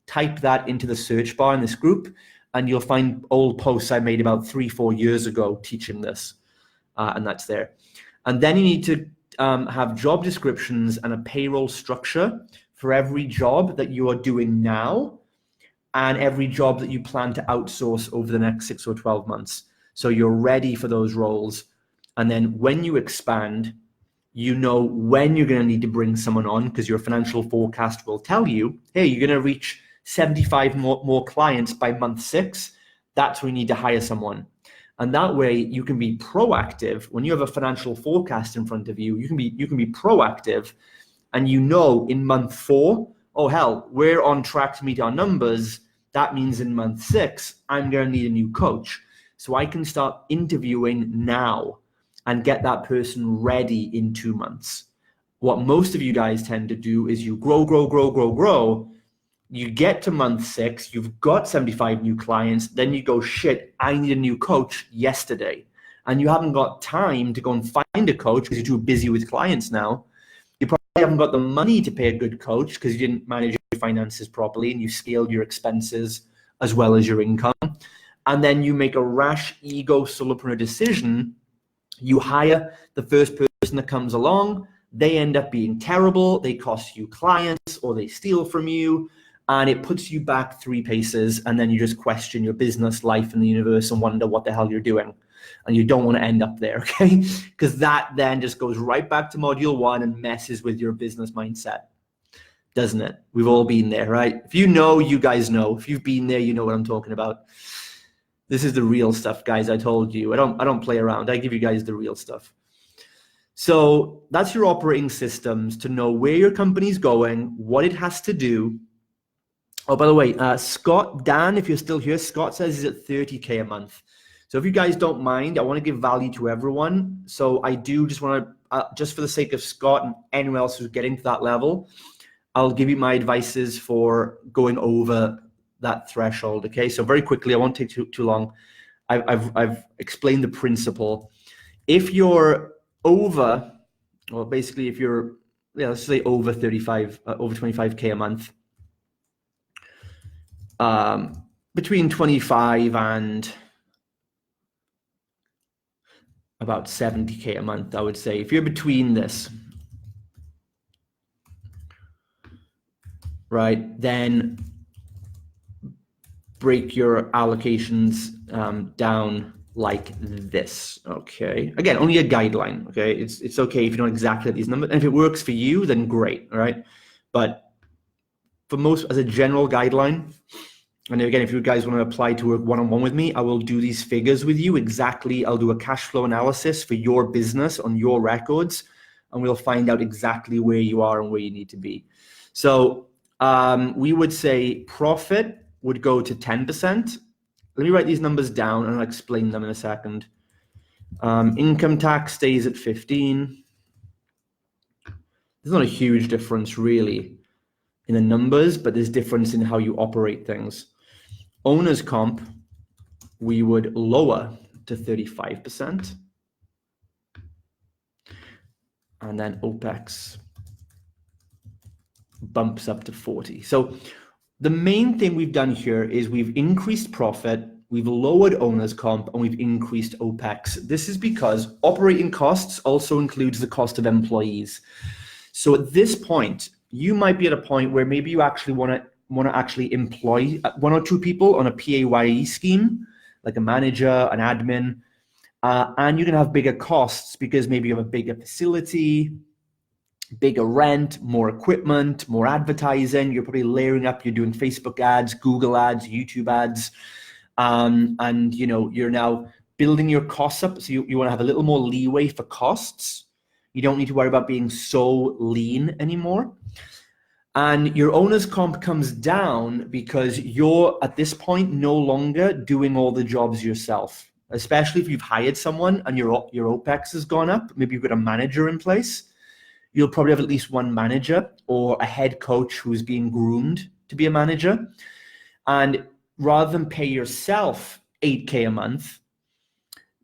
type that into the search bar in this group, and you'll find old posts I made about 3-4 years ago teaching this, and that's there. And then you need to have job descriptions and a payroll structure for every job that you are doing now and every job that you plan to outsource over the next 6 or 12 months. So you're ready for those roles. And then when you expand, you know when you're going to need to bring someone on, because your financial forecast will tell you, hey, you're going to reach 75 more clients by month 6. That's when you need to hire someone. And that way you can be proactive. When you have a financial forecast in front of you, you can be proactive, and you know in month 4, oh hell, we're on track to meet our numbers. That means in month 6, I'm going to need a new coach. So I can start interviewing now and get that person ready in 2 months. What most of you guys tend to do is you grow. You get to month 6, you've got 75 new clients, then you go, shit, I need a new coach yesterday. And you haven't got time to go and find a coach because you're too busy with clients now. You probably haven't got the money to pay a good coach because you didn't manage your finances properly and you scaled your expenses as well as your income. And then you make a rash ego solopreneur decision. You hire the first person that comes along. They end up being terrible. They cost you clients or they steal from you. And it puts you back 3 paces, and then you just question your business, life, and the universe and wonder what the hell you're doing. And you don't want to end up there, okay? Because that then just goes right back to module 1 and messes with your business mindset, doesn't it? We've all been there, right? If you know, you guys know. If you've been there, you know what I'm talking about. This is the real stuff, guys. I told you. I don't play around. I give you guys the real stuff. So that's your operating systems to know where your company's going, what it has to do. Oh, by the way, Scott, Dan, if you're still here, Scott says he's at 30K a month. So if you guys don't mind, I want to give value to everyone. So I do just want to, just for the sake of Scott and anyone else who's getting to that level, I'll give you my advices for going over that threshold. Okay, so very quickly, I won't take too long. I've explained the principle. If you're over, well, basically, if you're, let's say over 35, over 25K a month, between 25 and about 70K a month, I would say. If you're between this, right, then break your allocations down like this, okay? Again, only a guideline, okay? It's okay if you don't exactly have these numbers. And if it works for you, then great, all right? But for most, as a general guideline, and again, if you guys want to apply to work one-on-one with me, I will do these figures with you exactly. I'll do a cash flow analysis for your business on your records, and we'll find out exactly where you are and where you need to be. So we would say profit would go to 10%. Let me write these numbers down and I'll explain them in a second. Income tax stays at 15. There's not a huge difference really in the numbers, but there's difference in how you operate things. Owner's comp, we would lower to 35%. And then OPEX bumps up to 40. So the main thing we've done here is we've increased profit, we've lowered owner's comp, and we've increased OPEX. This is because operating costs also includes the cost of employees. So at this point, you might be at a point where maybe you actually want to actually employ 1 or 2 people on a PAYE scheme, like a manager, an admin, and you're going to have bigger costs because maybe you have a bigger facility, bigger rent, more equipment, more advertising. You're probably layering up. You're doing Facebook ads, Google ads, YouTube ads, and you're now building your costs up. So you want to have a little more leeway for costs. You don't need to worry about being so lean anymore. And your owner's comp comes down because you're at this point no longer doing all the jobs yourself, especially if you've hired someone and your OPEX has gone up. Maybe you've got a manager in place. You'll probably have at least one manager or a head coach who's being groomed to be a manager. And rather than pay yourself $8K a month,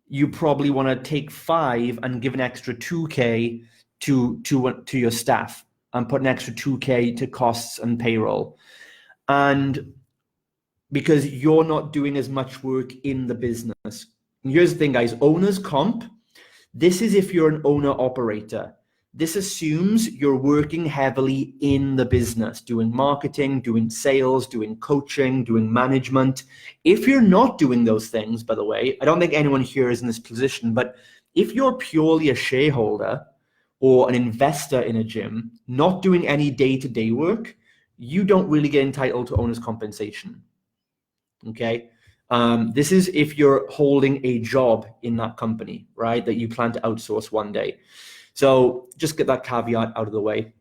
you probably want to take 5 and give an extra 2K to your staff and put an extra 2K to costs and payroll. And because you're not doing as much work in the business. And here's the thing, guys, owner's comp, this is if you're an owner operator. This assumes you're working heavily in the business, doing marketing, doing sales, doing coaching, doing management. If you're not doing those things, by the way, I don't think anyone here is in this position, but if you're purely a shareholder or an investor in a gym, not doing any day-to-day work, you don't really get entitled to owner's compensation, okay? This is if you're holding a job in that company, right, that you plan to outsource one day. So just get that caveat out of the way.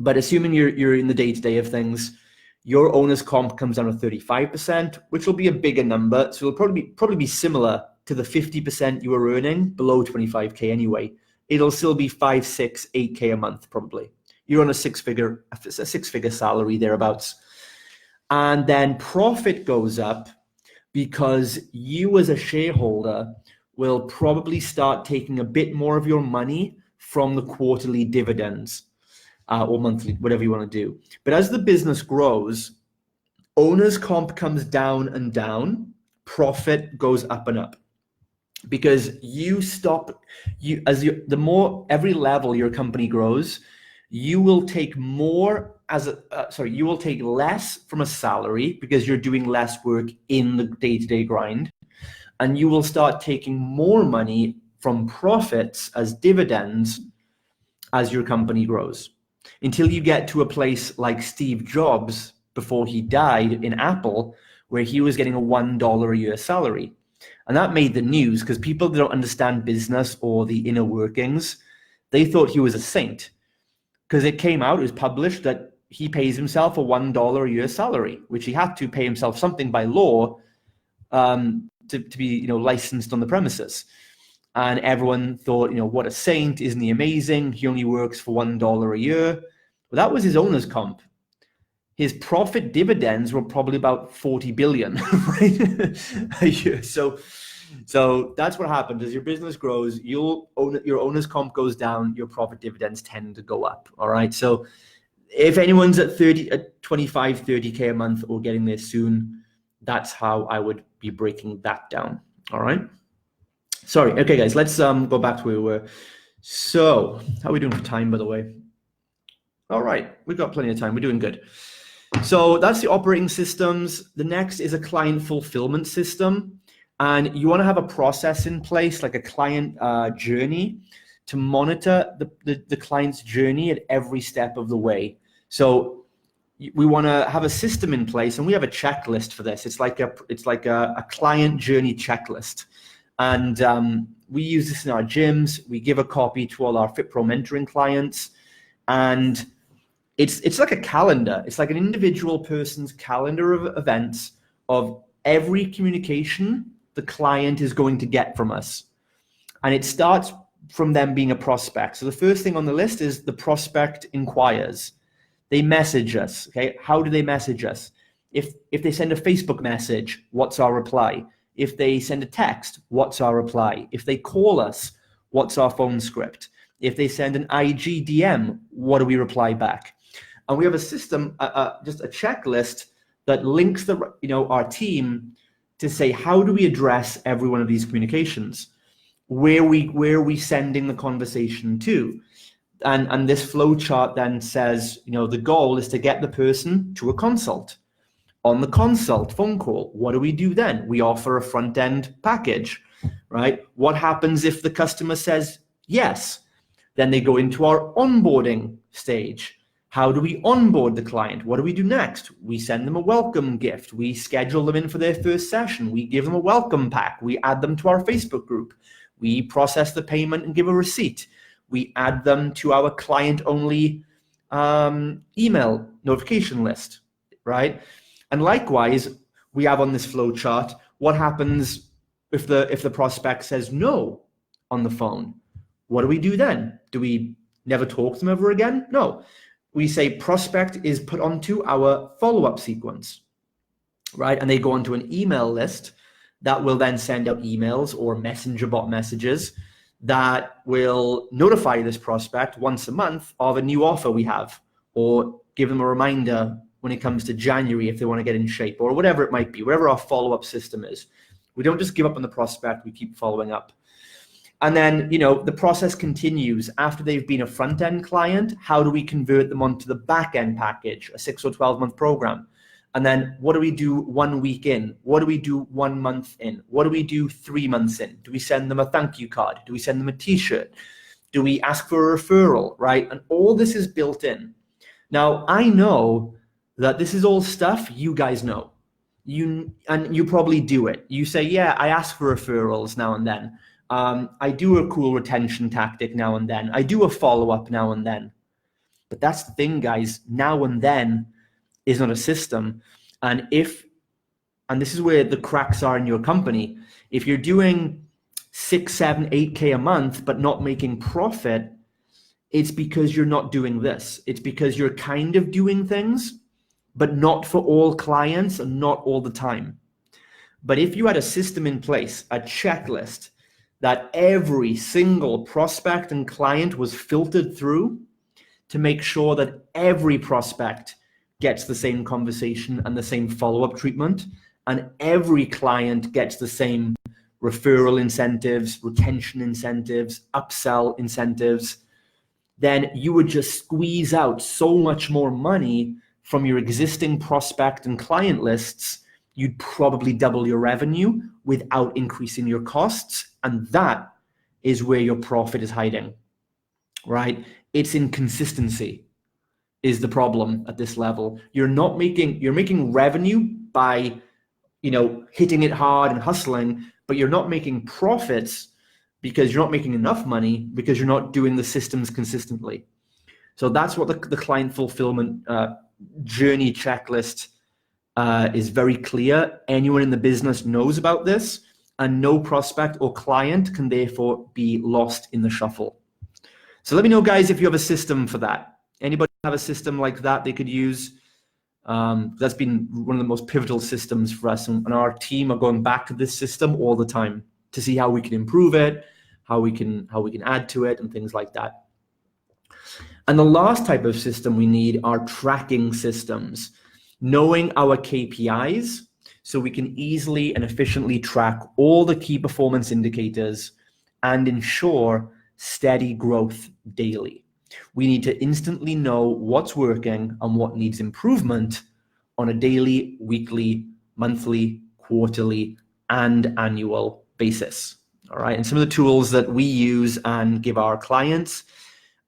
But assuming you're in the day-to-day of things, your owner's comp comes down to 35%, which will be a bigger number. So it'll probably be similar to the 50% you were earning below 25K anyway. It'll still be 5, 6, 8K a month probably. You're on a six-figure salary thereabouts. And then profit goes up because you as a shareholder will probably start taking a bit more of your money from the quarterly dividends or monthly, whatever you want to do. But as the business grows, owner's comp comes down and down, profit goes up and up. Because every level your company grows, you will take less from a salary because you're doing less work in the day-to-day grind, and you will start taking more money from profits as dividends as your company grows, until you get to a place like Steve Jobs before he died in Apple, where he was getting a $1 a year salary. And that made the news because people that don't understand business or the inner workings, they thought he was a saint, because it came out, it was published that he pays himself a $1 a year salary, which he had to pay himself something by law to be licensed on the premises. And everyone thought, what a saint, isn't he amazing? He only works for $1 a year. Well, that was his owner's comp. His profit dividends were probably about 40 billion, right? A year. So that's what happens. As your business grows, your owner's comp goes down, your profit dividends tend to go up. All right. So if anyone's at 25, 30K a month or getting there soon, that's how I would be breaking that down. All right. Sorry. Okay, guys, let's go back to where we were. So how are we doing for time, by the way? All right. We've got plenty of time. We're doing good. So that's the operating systems. The next is a client fulfillment system. And you want to have a process in place, like a client journey, to monitor the client's journey at every step of the way. So we want to have a system in place, and we have a checklist for this. It's like a client journey checklist. And we use this in our gyms. We give a copy to all our FitPro mentoring clients. And it's like a calendar. It's like an individual person's calendar of events of every communication the client is going to get from us. And it starts from them being a prospect. So the first thing on the list is the prospect inquires. They message us, okay? How do they message us? If they send a Facebook message, what's our reply? If they send a text, what's our reply? If they call us, what's our phone script? If they send an IG DM, what do we reply back? And we have a system, just a checklist that links our team to say, how do we address every one of these communications? Where are we sending the conversation to? And this flow chart then says, the goal is to get the person to a consult. On the consult phone call, what do we do then? We offer a front end package, right? What happens if the customer says yes? Then they go into our onboarding stage. How do we onboard the client? What do we do next? We send them a welcome gift. We schedule them in for their first session. We give them a welcome pack. We add them to our Facebook group. We process the payment and give a receipt. We add them to our client-only email notification list, right? And likewise, we have on this flow chart, what happens if the prospect says no on the phone? What do we do then? Do we never talk to them ever again? No. We say prospect is put onto our follow-up sequence, right? And they go onto an email list that will then send out emails or messenger bot messages that will notify this prospect once a month of a new offer we have, or give them a reminder when it comes to January if they want to get in shape, or whatever it might be, whatever our follow-up system is. We don't just give up on the prospect, we keep following up. And then, the process continues. After they've been a front-end client, how do we convert them onto the back-end package, a 6 or 12-month program? And then what do we do 1 week in? What do we do 1 month in? What do we do 3 months in? Do we send them a thank you card? Do we send them a t-shirt? Do we ask for a referral, right? And all this is built in. Now, I know that this is all stuff you guys know. You probably do it. You say, yeah, I ask for referrals now and then. I do a cool retention tactic now and then. I do a follow-up now and then. But that's the thing, guys. Now and then is not a system. And this is where the cracks are in your company. If you're doing 6, 7, 8K a month, but not making profit, it's because you're not doing this. It's because you're kind of doing things, but not for all clients and not all the time. But if you had a system in place, a checklist, that every single prospect and client was filtered through to make sure that every prospect gets the same conversation and the same follow-up treatment, and every client gets the same referral incentives, retention incentives, upsell incentives, then you would just squeeze out so much more money from your existing prospect and client lists. You'd probably double your revenue without increasing your costs. And that is where your profit is hiding, right? It's inconsistency is the problem at this level. You're making revenue by, hitting it hard and hustling, but you're not making profits because you're not making enough money because you're not doing the systems consistently. So that's what the client fulfillment journey checklist is very clear. Anyone in the business knows about this, and no prospect or client can therefore be lost in the shuffle. So let me know, guys, if you have a system for that. Anybody have a system like that they could use? That's been one of the most pivotal systems for us, and our team are going back to this system all the time to see how we can improve it, how we can add to it, and things like that. And the last type of system we need are tracking systems, knowing our KPIs so we can easily and efficiently track all the key performance indicators and ensure steady growth daily. We need to instantly know what's working and what needs improvement on a daily, weekly, monthly, quarterly, and annual basis. All right. And some of the tools that we use and give our clients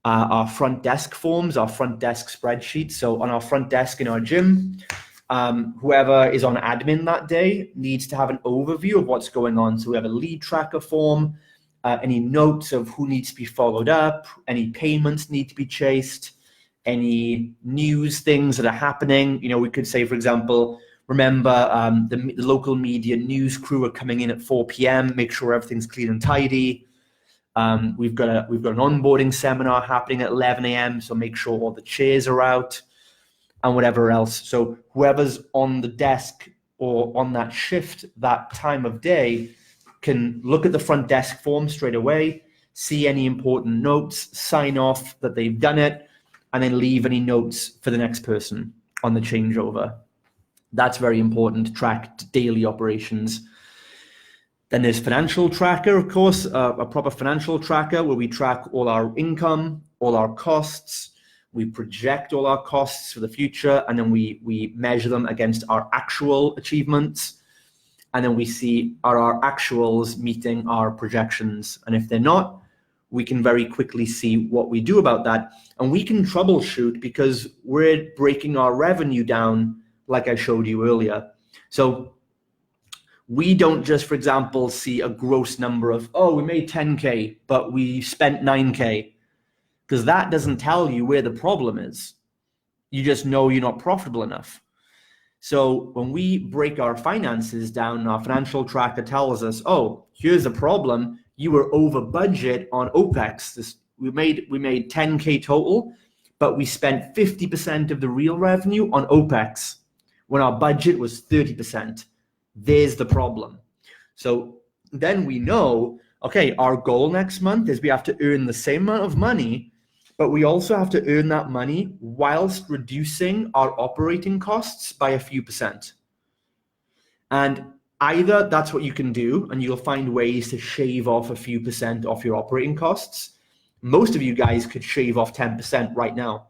are front desk forms, our front desk spreadsheets. So on our front desk in our gym, whoever is on admin that day needs to have an overview of what's going on. So we have a lead tracker form, any notes of who needs to be followed up, any payments need to be chased, any news things that are happening. We could say, for example, remember the local media news crew are coming in at 4 p.m. Make sure everything's clean and tidy. We've got an onboarding seminar happening at 11 a.m. So make sure all the chairs are out and whatever else. So whoever's on the desk or on that shift that time of day can look at the front desk form straight away, see any important notes, sign off that they've done it, and then leave any notes for the next person on the changeover. That's very important to track daily operations. Then there's financial tracker, of course, a proper financial tracker where we track all our income, all our costs, we project all our costs for the future, and then we measure them against our actual achievements. And then we see, are our actuals meeting our projections? And if they're not, we can very quickly see what we do about that. And we can troubleshoot because we're breaking our revenue down, like I showed you earlier. So we don't just, for example, see a gross number of, oh, we made 10K, but we spent 9K, because that doesn't tell you where the problem is. You just know you're not profitable enough. So when we break our finances down, our financial tracker tells us, oh, here's the problem. You were over budget on OPEX. We made 10K total, but we spent 50% of the real revenue on OPEX when our budget was 30%. There's the problem. So then we know, okay, our goal next month is we have to earn the same amount of money, but we also have to earn that money whilst reducing our operating costs by a few percent. And either that's what you can do, and you'll find ways to shave off a few percent off your operating costs. Most of you guys could shave off 10% right now,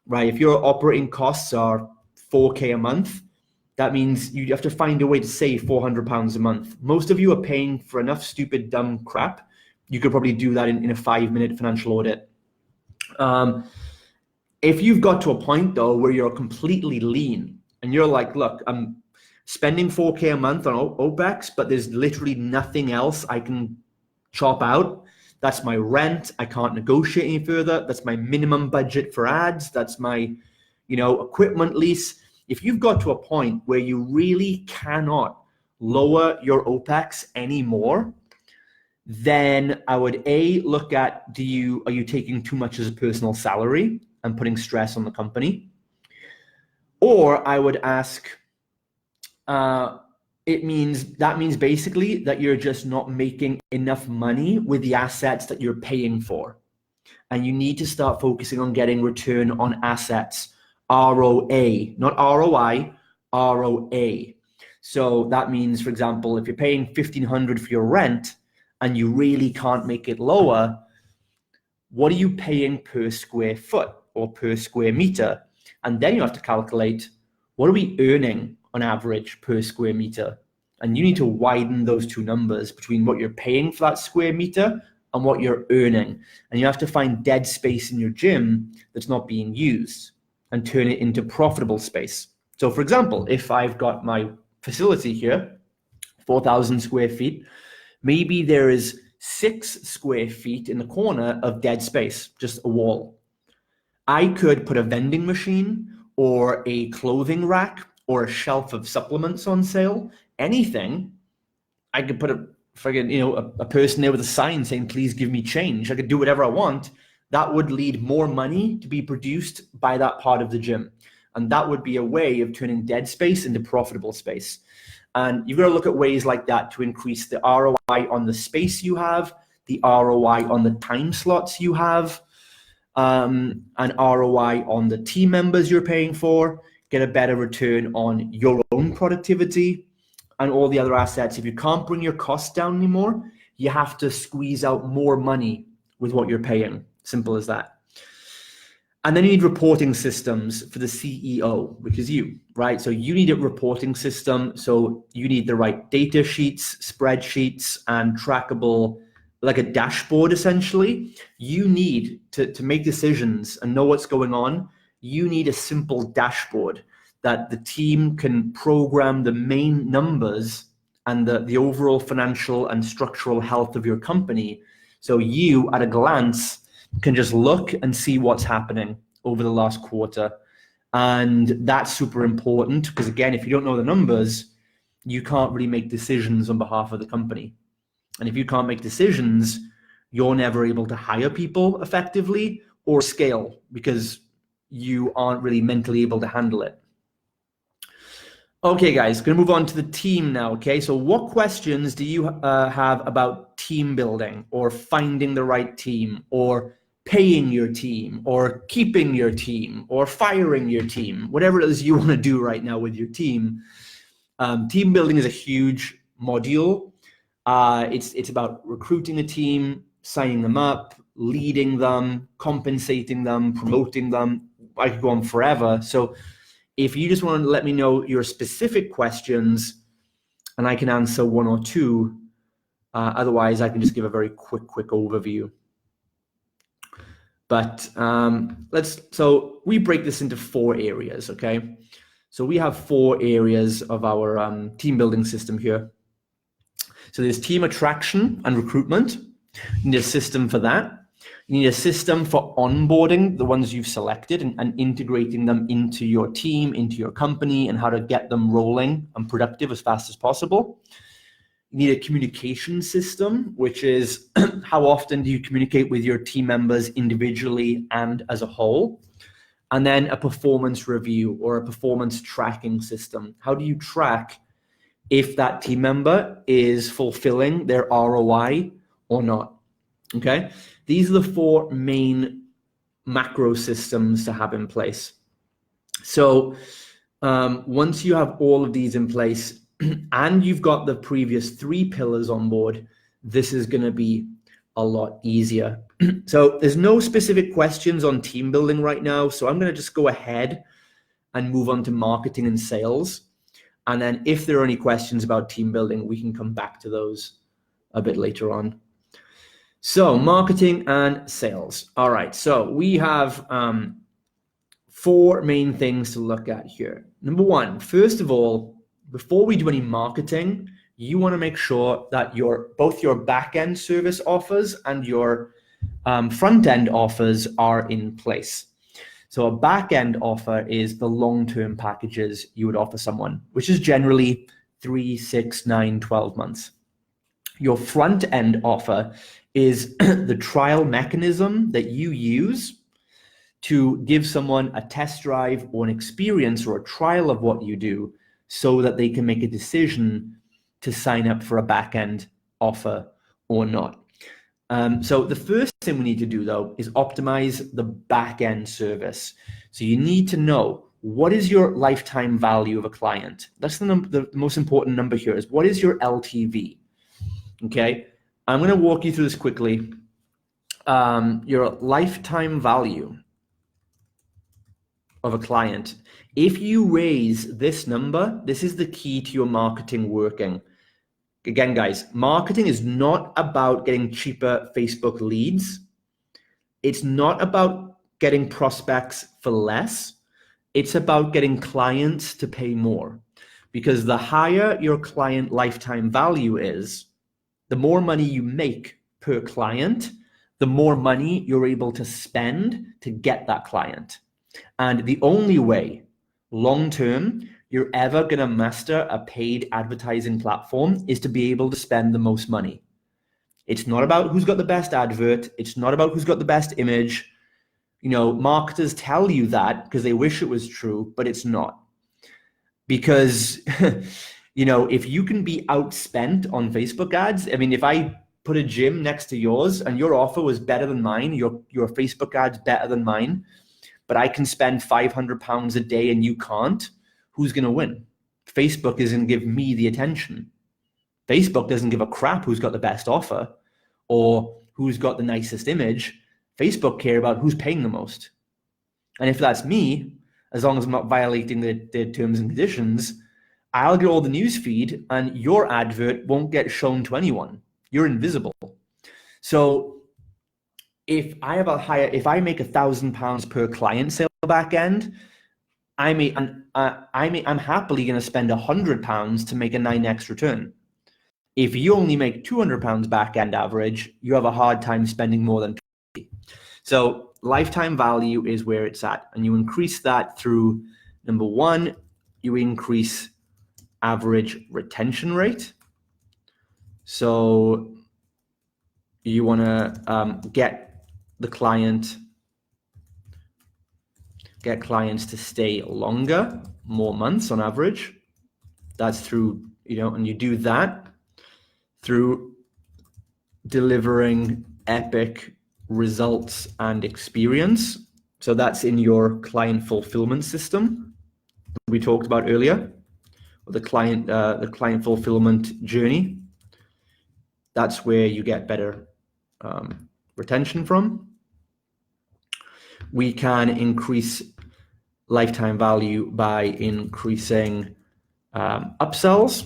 right? If your operating costs are 4K a month, that means you have to find a way to save £400 a month. Most of you are paying for enough stupid, dumb crap. You could probably do that in a 5-minute financial audit. If you've got to a point though where you're completely lean and you're like, look, I'm spending 4K a month on OPEX, but there's literally nothing else I can chop out. That's my rent. I can't negotiate any further. That's my minimum budget for ads. That's my, equipment lease. If you've got to a point where you really cannot lower your OPEX anymore, then I would look at, are you taking too much as a personal salary and putting stress on the company? Or I would ask, that means basically that you're just not making enough money with the assets that you're paying for. And you need to start focusing on getting return on assets, ROA, not ROI, ROA. So that means, for example, if you're paying $1,500 for your rent, and you really can't make it lower, what are you paying per square foot or per square meter? And then you have to calculate, what are we earning on average per square meter? And you need to widen those two numbers between what you're paying for that square meter and what you're earning. And you have to find dead space in your gym that's not being used and turn it into profitable space. So for example, if I've got my facility here, 4,000 square feet, maybe there is 6 square feet in the corner of dead space, just a wall. I could put a vending machine or a clothing rack or a shelf of supplements on sale, anything. I could put a person there with a sign saying, please give me change. I could do whatever I want. That would lead more money to be produced by that part of the gym. And that would be a way of turning dead space into profitable space. And you've got to look at ways like that to increase the ROI on the space you have, the ROI on the time slots you have, and ROI on the team members you're paying for, get a better return on your own productivity and all the other assets. If you can't bring your costs down anymore, you have to squeeze out more money with what you're paying. Simple as that. And then you need reporting systems for the CEO, which is you, right? So you need a reporting system. So you need the right data sheets, spreadsheets, and trackable, like a dashboard, essentially. You need to make decisions and know what's going on. You need a simple dashboard that the team can program the main numbers and the overall financial and structural health of your company. So you, at a glance, can just look and see what's happening over the last quarter. And that's super important because, again, if you don't know the numbers, you can't really make decisions on behalf of the company. And if you can't make decisions, you're never able to hire people effectively or scale because you aren't really mentally able to handle it. Okay, guys, going to move on to the team now. Okay, so what questions do you have about team building or finding the right team or paying your team or keeping your team or firing your team, whatever it is you want to do right now with your team? Team building is a huge module. It's about recruiting a team, signing them up, leading them, compensating them, promoting them. I could go on forever. So if you just want to let me know your specific questions and I can answer one or two, otherwise I can just give a very quick overview. But so we break this into 4 areas, okay? So we have 4 areas of our team building system here. So there's team attraction and recruitment. You need a system for that. You need a system for onboarding the ones you've selected and integrating them into your team, into your company, and how to get them rolling and productive as fast as possible. You need a communication system, which is how often do you communicate with your team members individually and as a whole? And then a performance review or a performance tracking system. How do you track if that team member is fulfilling their ROI or not? Okay, these are the 4 main macro systems to have in place. So once you have all of these in place and you've got the previous 3 pillars on board, this is going to be a lot easier. So there's no specific questions on team building right now. So I'm going to just go ahead and move on to marketing and sales. And then if there are any questions about team building, we can come back to those a bit later on. So marketing and sales. All right. So we have 4 main things to look at here. Number 1, first of all, before we do any marketing, you want to make sure that both your back-end service offers and your front-end offers are in place. So a back-end offer is the long-term packages you would offer someone, which is generally 3, 6, 9, 12 months. Your front-end offer is the trial mechanism that you use to give someone a test drive or an experience or a trial of what you do so that they can make a decision to sign up for a back-end offer or not. So the first thing we need to do, though, is optimize the back-end service. So you need to know, what is your lifetime value of a client? That's the most important number here, is what is your LTV? Okay, I'm going to walk you through this quickly. Your lifetime value of a client. If you raise this number, this is the key to your marketing working. Again, guys, marketing is not about getting cheaper Facebook leads. It's not about getting prospects for less. It's about getting clients to pay more. Because the higher your client lifetime value is, the more money you make per client, the more money you're able to spend to get that client. And the only way, long-term, you're ever going to master a paid advertising platform is to be able to spend the most money. It's not about who's got the best advert. It's not about who's got the best image. You know, marketers tell you that because they wish it was true, but it's not. Because, you know, if you can be outspent on Facebook ads, I mean, if I put a gym next to yours and your offer was better than mine, your Facebook ad's better than mine, but I can spend £500 a day and you can't, who's going to win? Facebook isn't give me the attention. Facebook doesn't give a crap who's got the best offer or who's got the nicest image. Facebook care about who's paying the most. And if that's me, as long as I'm not violating the terms and conditions, I'll get all the news feed and your advert won't get shown to anyone. You're invisible. So if I make £1,000 per client sale back end, I'm happily going to spend £100 to make a 9x return. If you only make £200 back end average, you have a hard time spending more than 20. So lifetime value is where it's at, and you increase that through, number 1, you increase average retention rate. So you want to get clients to stay longer, more months on average. That's through, and you do that through delivering epic results and experience. So that's in your client fulfillment system we talked about earlier, the client fulfillment journey. That's where you get better retention from. We can increase lifetime value by increasing upsells,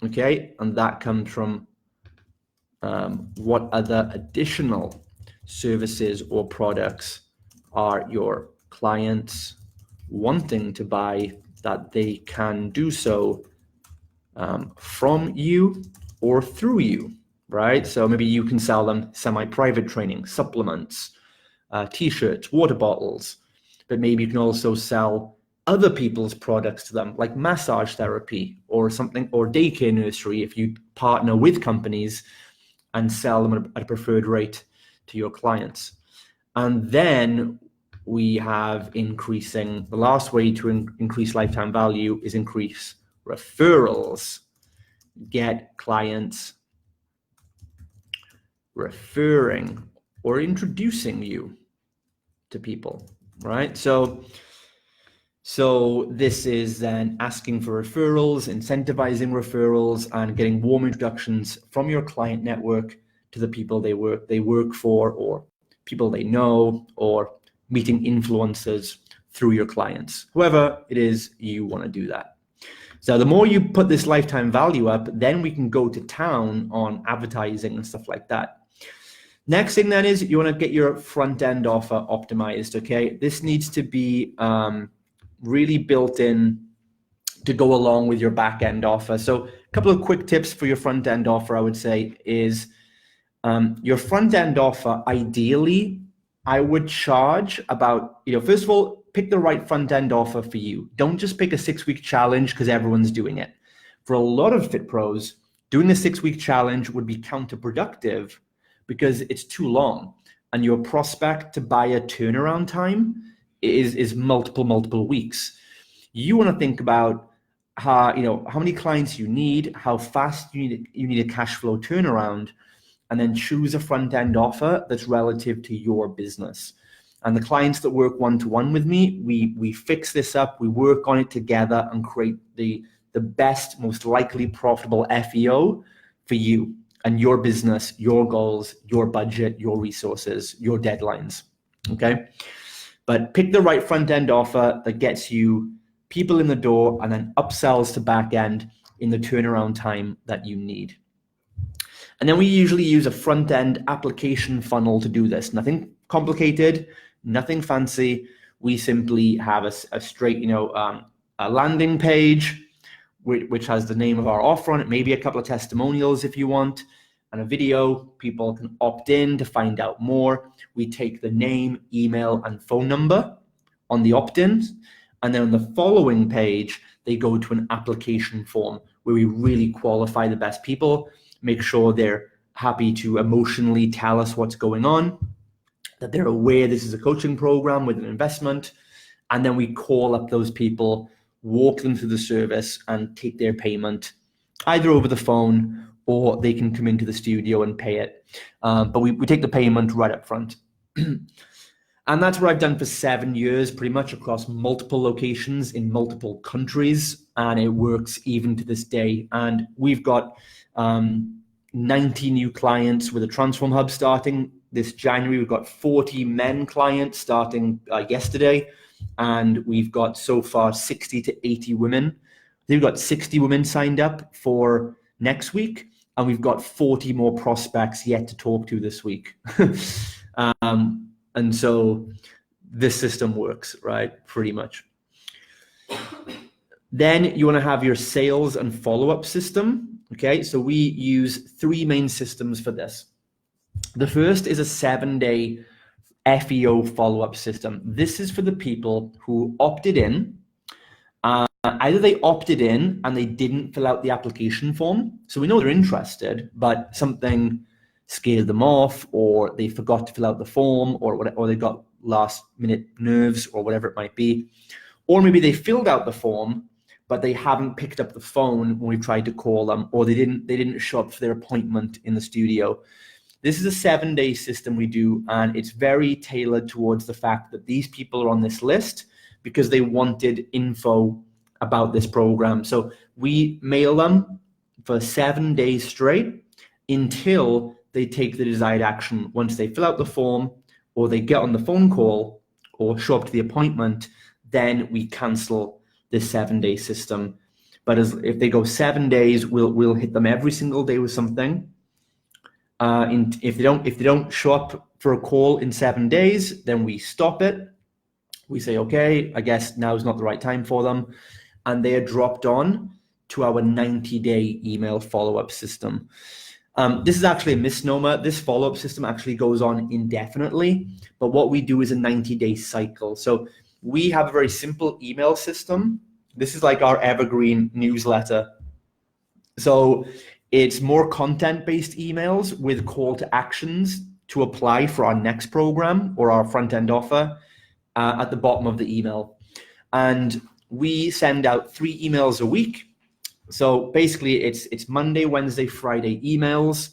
okay? And that comes from what other additional services or products are your clients wanting to buy that they can do so from you or through you, right? So maybe you can sell them semi-private training, supplements, t-shirts, water bottles, but maybe you can also sell other people's products to them, like massage therapy or something, or daycare nursery, if you partner with companies and sell them at a preferred rate to your clients. And then we have increasing, the last way to increase lifetime value is increase referrals. Get clients referring or introducing you to people, right? So this is then asking for referrals, incentivizing referrals, and getting warm introductions from your client network to the people they work for, or people they know, or meeting influencers through your clients. Whoever it is you want to do that. So the more you put this lifetime value up, then we can go to town on advertising and stuff like that. Next thing then is you want to get your front end offer optimized, okay? This needs to be really built in to go along with your back end offer. So a couple of quick tips for your front end offer, I would say, is your front end offer, ideally, I would charge about, first of all, pick the right front end offer for you. Don't just pick a 6-week challenge because everyone's doing it. For a lot of fit pros, doing a 6-week challenge would be counterproductive because it's too long, and your prospect to buy a turnaround time is multiple weeks. You want to think about how many clients you need, how fast you need a cash flow turnaround, and then choose a front end offer that's relative to your business. And the clients that work one-to-one with me, we fix this up, we work on it together and create the best, most likely profitable FEO for you and your business, your goals, your budget, your resources, your deadlines, okay? But pick the right front end offer that gets you people in the door and then upsells to back end in the turnaround time that you need. And then we usually use a front end application funnel to do this. Nothing complicated, nothing fancy. We simply have a straight, a landing page, which has the name of our offer on it, maybe a couple of testimonials if you want, and a video. People can opt in to find out more. We take the name, email, and phone number on the opt-ins, and then on the following page, they go to an application form where we really qualify the best people, make sure they're happy to emotionally tell us what's going on, that they're aware this is a coaching program with an investment, and then we call up those people, walk them through the service, and take their payment either over the phone or they can come into the studio and pay it. But we take the payment right up front. And that's what I've done for 7 years, pretty much across multiple locations in multiple countries. And it works even to this day. And we've got 90 new clients with a TransformHub starting this January. We've got 40 men clients starting yesterday. And we've got so far 60 to 80 women. We've got 60 women signed up for next week. And we've got 40 more prospects yet to talk to this week. And so this system works, right? Pretty much. Then you want to have your sales and follow-up system. Okay, so we use 3 main systems for this. The first is a 7-day FEO follow-up system. This is for the people who opted in. Either they opted in and they didn't fill out the application form. So we know they're interested, but something scared them off, or they forgot to fill out the form, or they got last minute nerves, or whatever it might be. Or maybe they filled out the form, but they haven't picked up the phone when we tried to call them, or they didn't show up for their appointment in the studio. This is a 7-day system we do, and it's very tailored towards the fact that these people are on this list because they wanted info about this program. So we mail them for 7 days straight until they take the desired action once they fill out the form, or they get on the phone call, or show up to the appointment, then we cancel this 7-day system. But if they go 7 days, we'll hit them every single day with something. If they don't show up for a call in 7 days, then we stop it. We say, okay, I guess now is not the right time for them, and they are dropped on to our 90-day email follow-up system. This is actually a misnomer. This follow-up system actually goes on indefinitely, but what we do is a 90-day cycle. So we have a very simple email system. This is like our evergreen newsletter. So it's more content-based emails with call to actions to apply for our next program or our front-end offer at the bottom of the email. And we send out 3 emails a week. So basically it's Monday, Wednesday, Friday emails,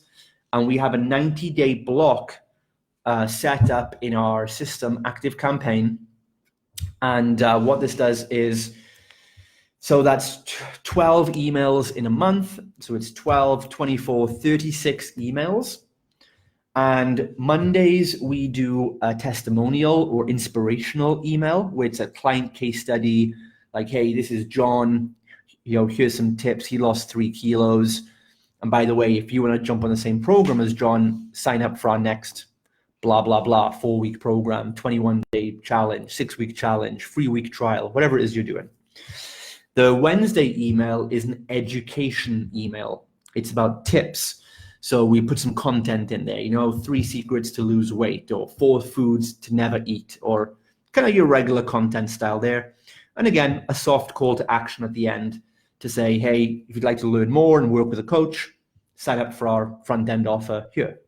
and we have a 90-day block set up in our system, Active Campaign. And what this does is, so that's 12 emails in a month. So it's 12, 24, 36 emails. And Mondays, we do a testimonial or inspirational email where it's a client case study, like, hey, this is John, here's some tips. He lost 3 kilos. And by the way, if you want to jump on the same program as John, sign up for our next blah, blah, blah, 4-week program, 21-day challenge, 6-week challenge, 3-week trial, whatever it is you're doing. The Wednesday email is an education email. It's about tips. So we put some content in there, 3 secrets to lose weight, or 4 foods to never eat, or kind of your regular content style there. And again, a soft call to action at the end to say, hey, if you'd like to learn more and work with a coach, sign up for our front-end offer here.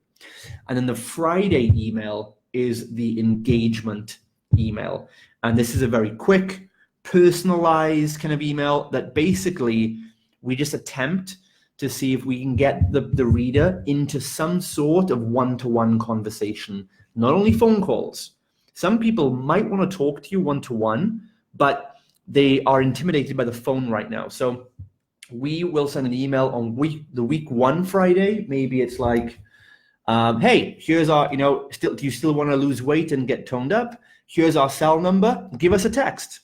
And then the Friday email is the engagement email. And this is a very quick, personalized kind of email that basically we just attempt to see if we can get the reader into some sort of one-to-one conversation, not only phone calls. Some people might want to talk to you one-to-one, but they are intimidated by the phone right now. So we will send an email on the week 1 Friday. Maybe it's like, hey, here's our, do you still want to lose weight and get toned up? Here's our cell number. Give us a text.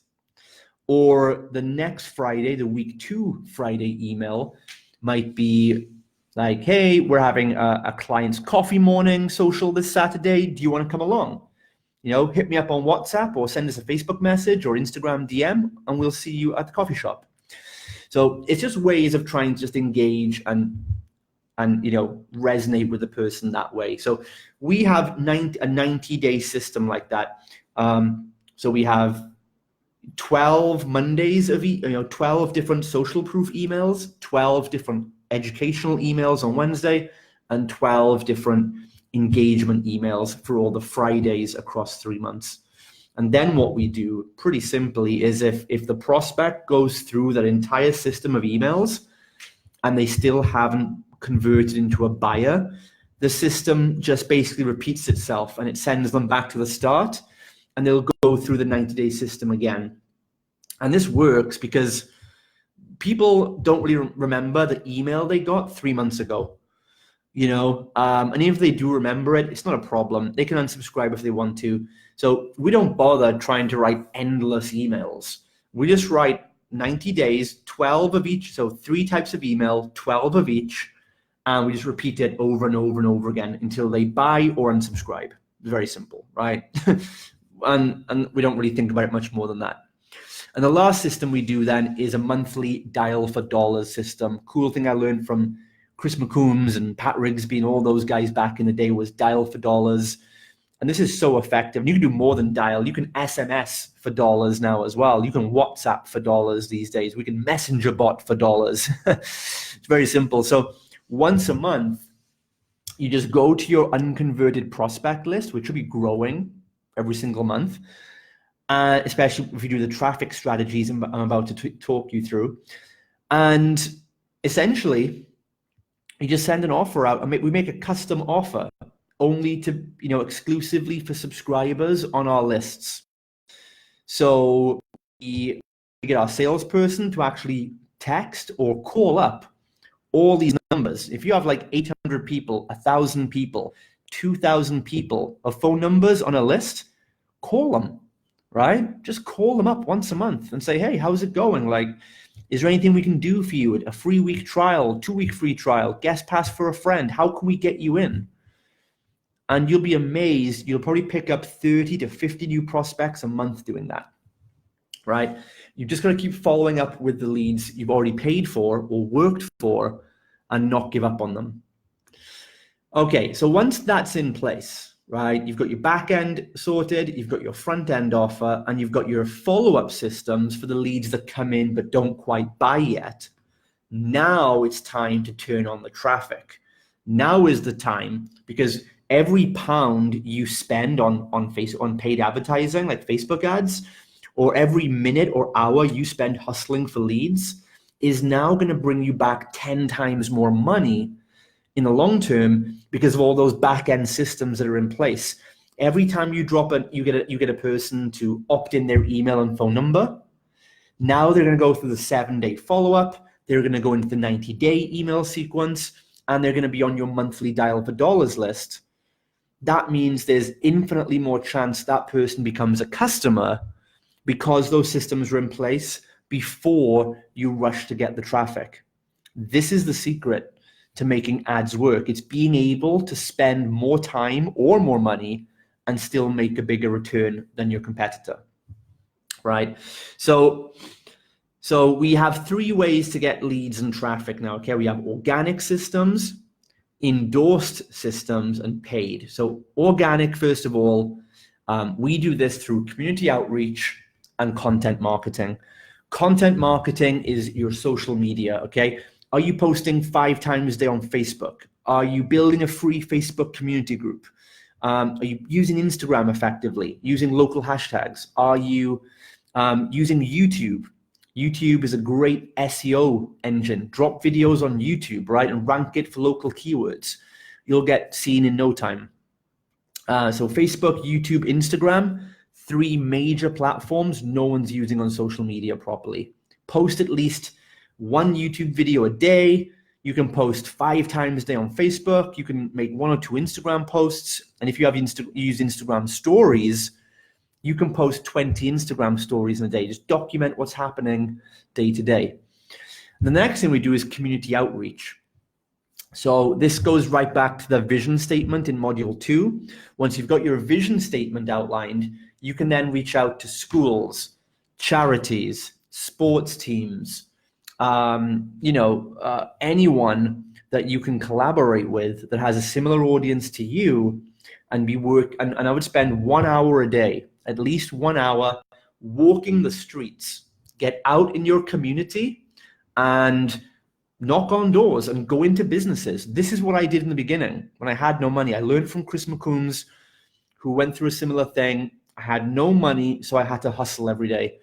Or the next Friday, the week 2 Friday email might be like, hey, we're having a client's coffee morning social this Saturday. Do you want to come along? Hit me up on WhatsApp or send us a Facebook message or Instagram DM, and we'll see you at the coffee shop. So it's just ways of trying to just engage and resonate with the person that way. So we have a 90-day system like that. So we have 12 Mondays of 12 different social proof emails, 12 different educational emails on Wednesday, and 12 different engagement emails for all the Fridays across 3 months. And then what we do pretty simply is if the prospect goes through that entire system of emails and they still haven't converted into a buyer, the system just basically repeats itself and it sends them back to the start, and they'll go through the 90-day system again. And this works because people don't really remember the email they got 3 months ago. And even if they do remember it, it's not a problem. They can unsubscribe if they want to. So we don't bother trying to write endless emails. We just write 90 days, 12 of each. So 3 types of email, 12 of each. And we just repeat it over and over and over again until they buy or unsubscribe. Very simple, right? and we don't really think about it much more than that. And the last system we do then is a monthly dial for dollars system. Cool thing I learned from Chris McCombs and Pat Rigsby and all those guys back in the day was dial for dollars. And this is so effective. And you can do more than dial. You can SMS for dollars now as well. You can WhatsApp for dollars these days. We can messenger bot for dollars. It's very simple. So once a month, you just go to your unconverted prospect list, which will be growing every single month, especially if you do the traffic strategies I'm about to talk you through. And essentially, you just send an offer out, and we make a custom offer only to, exclusively for subscribers on our lists. So we get our salesperson to actually text or call up all these numbers. If you have like 800 people, 1,000 people, 2,000 people of phone numbers on a list, call them, right? Just call them up once a month and say, hey, how's it going? Like, is there anything we can do for you? A free week trial, 2-week free trial, guest pass for a friend. How can we get you in? And you'll be amazed. You'll probably pick up 30 to 50 new prospects a month doing that, right? You've just got to keep following up with the leads you've already paid for or worked for and not give up on them. Okay, so once that's in place, right, you've got your back end sorted, you've got your front end offer, and you've got your follow-up systems for the leads that come in but don't quite buy yet. Now it's time to turn on the traffic. Now is the time, because every pound you spend on paid advertising, like Facebook ads, or every minute or hour you spend hustling for leads is now going to bring you back 10 times more money in the long term because of all those back end systems that are in place. Every time you drop you get a person to opt in their email and phone number. Now they're going to go through the 7-day follow-up. They're going to go into the 90-day email sequence, and they're going to be on your monthly dial for dollars list. That means there's infinitely more chance that person becomes a customer because those systems are in place before you rush to get the traffic. This is the secret to making ads work. It's being able to spend more time or more money and still make a bigger return than your competitor, right? So we have 3 ways to get leads and traffic now, okay? We have organic systems, endorsed systems, and paid. So organic, first of all, we do this through community outreach and content marketing. Content marketing is your social media, okay? Are you posting 5 times a day on Facebook? Are you building a free Facebook community group? Are you using Instagram effectively, using local hashtags? Are you using YouTube? YouTube is a great SEO engine. Drop videos on YouTube, right? And rank it for local keywords. You'll get seen in no time. So Facebook, YouTube, Instagram, 3 major platforms no one's using on social media properly. Post at least 1 YouTube video a day. You can post 5 times a day on Facebook. You can make 1 or 2 Instagram posts. And if you have use Instagram stories, you can post 20 Instagram stories in a day. Just document what's happening day to day. The next thing we do is community outreach. So this goes right back to the vision statement in module 2. Once you've got your vision statement outlined, you can then reach out to schools, charities, sports teams, anyone that you can collaborate with that has a similar audience to you, and I would spend 1 hour a day, at least 1 hour, walking the streets. Get out in your community and knock on doors and go into businesses. This is what I did in the beginning when I had no money. I learned from Chris McCombs, who went through a similar thing. I had no money, so I had to hustle every day.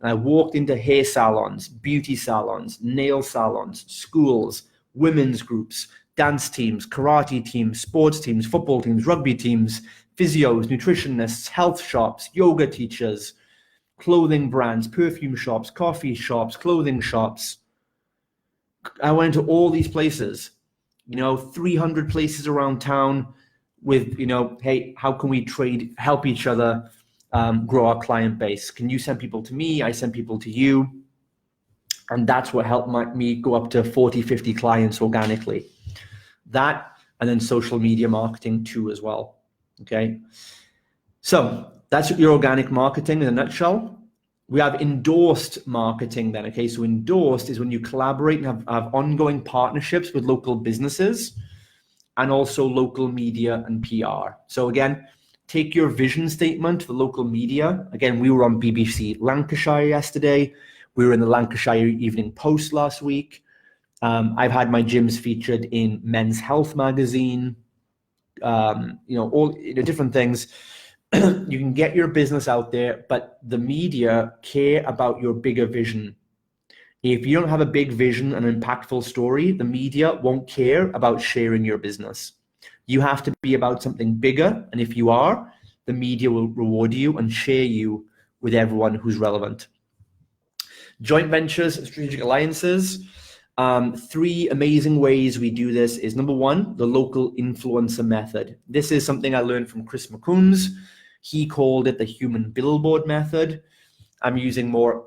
And I walked into hair salons, beauty salons, nail salons, schools, women's groups, dance teams, karate teams, sports teams, football teams, rugby teams, physios, nutritionists, health shops, yoga teachers, clothing brands, perfume shops, coffee shops, clothing shops. I went to all these places, 300 places around town with, hey, how can we help each other grow our client base? Can you send people to me? I send people to you. And that's what helped me go up to 40, 50 clients organically. That, and then social media marketing too as well. Okay. So that's your organic marketing in a nutshell. We have endorsed marketing then. Okay. So endorsed is when you collaborate and have ongoing partnerships with local businesses and also local media and PR. So again, take your vision statement to the local media. Again, we were on BBC Lancashire yesterday. We were in the Lancashire Evening Post last week. I've had my gyms featured in Men's Health magazine, all different things. You can get your business out there, but the media care about your bigger vision. If you don't have a big vision and an impactful story, the media won't care about sharing your business. You have to be about something bigger, and if you are, the media will reward you and share you with everyone who's relevant. Joint ventures, strategic alliances. Three amazing ways we do this is number one, the local influencer method. This is something I learned from Chris McCombs. He called it the human billboard method. I'm using more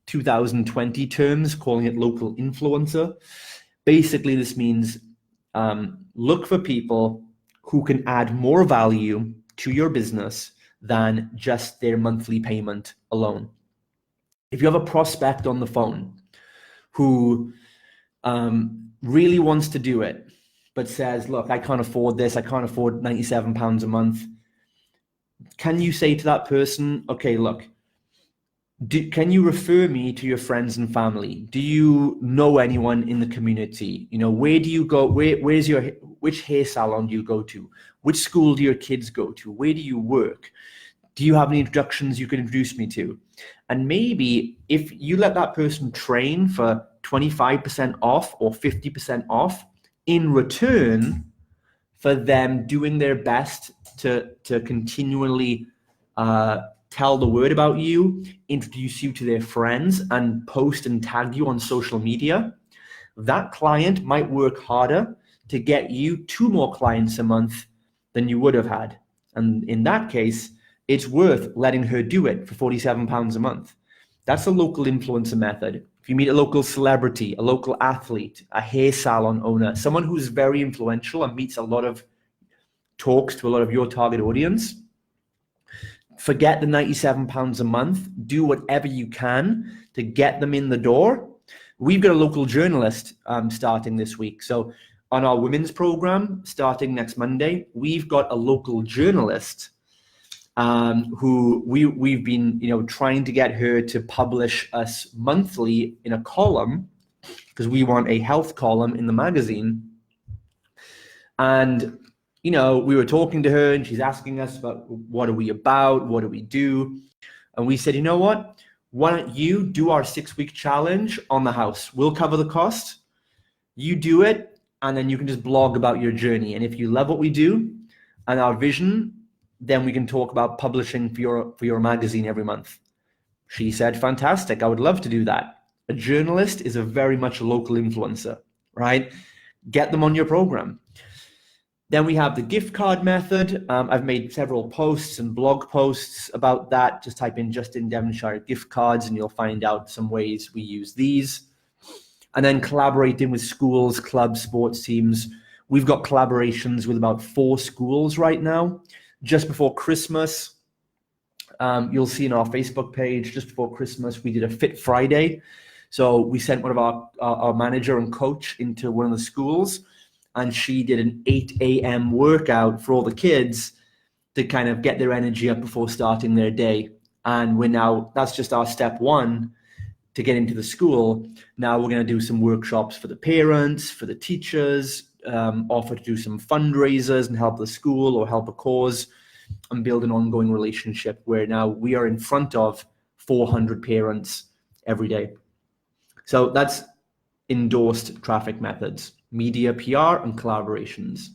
2020 terms, calling it local influencer. Basically, this means look for people who can add more value to your business than just their monthly payment alone. If you have a prospect on the phone who really wants to do it, but says, look, I can't afford this, I can't afford £97 a month, can you say to that person, okay, look, can you refer me to your friends and family? Do you know anyone in the community? You know, where do you go? Which hair salon do you go to? Which school do your kids go to? Where do you work? Do you have any introductions you can introduce me to? And maybe if you let that person train for 25% off or 50% off in return for them doing their best to continually tell the word about you, introduce you to their friends, and post and tag you on social media, that client might work harder to get you 2 more clients a month than you would have had. And in that case, it's worth letting her do it for £47 a month. That's a local influencer method. If you meet a local celebrity, a local athlete, a hair salon owner, someone who's very influential and talks to a lot of your target audience, forget the £97 a month. Do whatever you can to get them in the door. We've got a local journalist starting this week. So on our women's program, starting next Monday, we've got a local journalist who we've been trying to get her to publish us monthly in a column, because we want a health column in the magazine. And we were talking to her and she's asking us about what are we about, what do we do? And we said, you know what? Why don't you do our 6-week challenge on the house? We'll cover the cost. You do it, and then you can just blog about your journey. And if you love what we do and our vision, then we can talk about publishing for your magazine every month. She said, fantastic, I would love to do that. A journalist is a very much a local influencer, right? Get them on your program. Then we have the gift card method. I've made several posts and blog posts about that. Just type in Justin Devonshire gift cards and you'll find out some ways we use these. And then collaborating with schools, clubs, sports teams. We've got collaborations with about 4 schools right now. Just before Christmas, you'll see in our Facebook page, just before Christmas, we did a Fit Friday. So we sent one of our manager and coach into one of the schools, and she did an 8 a.m. workout for all the kids to kind of get their energy up before starting their day. And that's just our step 1 to get into the school. Now we're going to do some workshops for the parents, for the teachers, offer to do some fundraisers and help the school or help a cause, and build an ongoing relationship where now we are in front of 400 parents every day. So that's endorsed traffic methods, media, PR, and collaborations.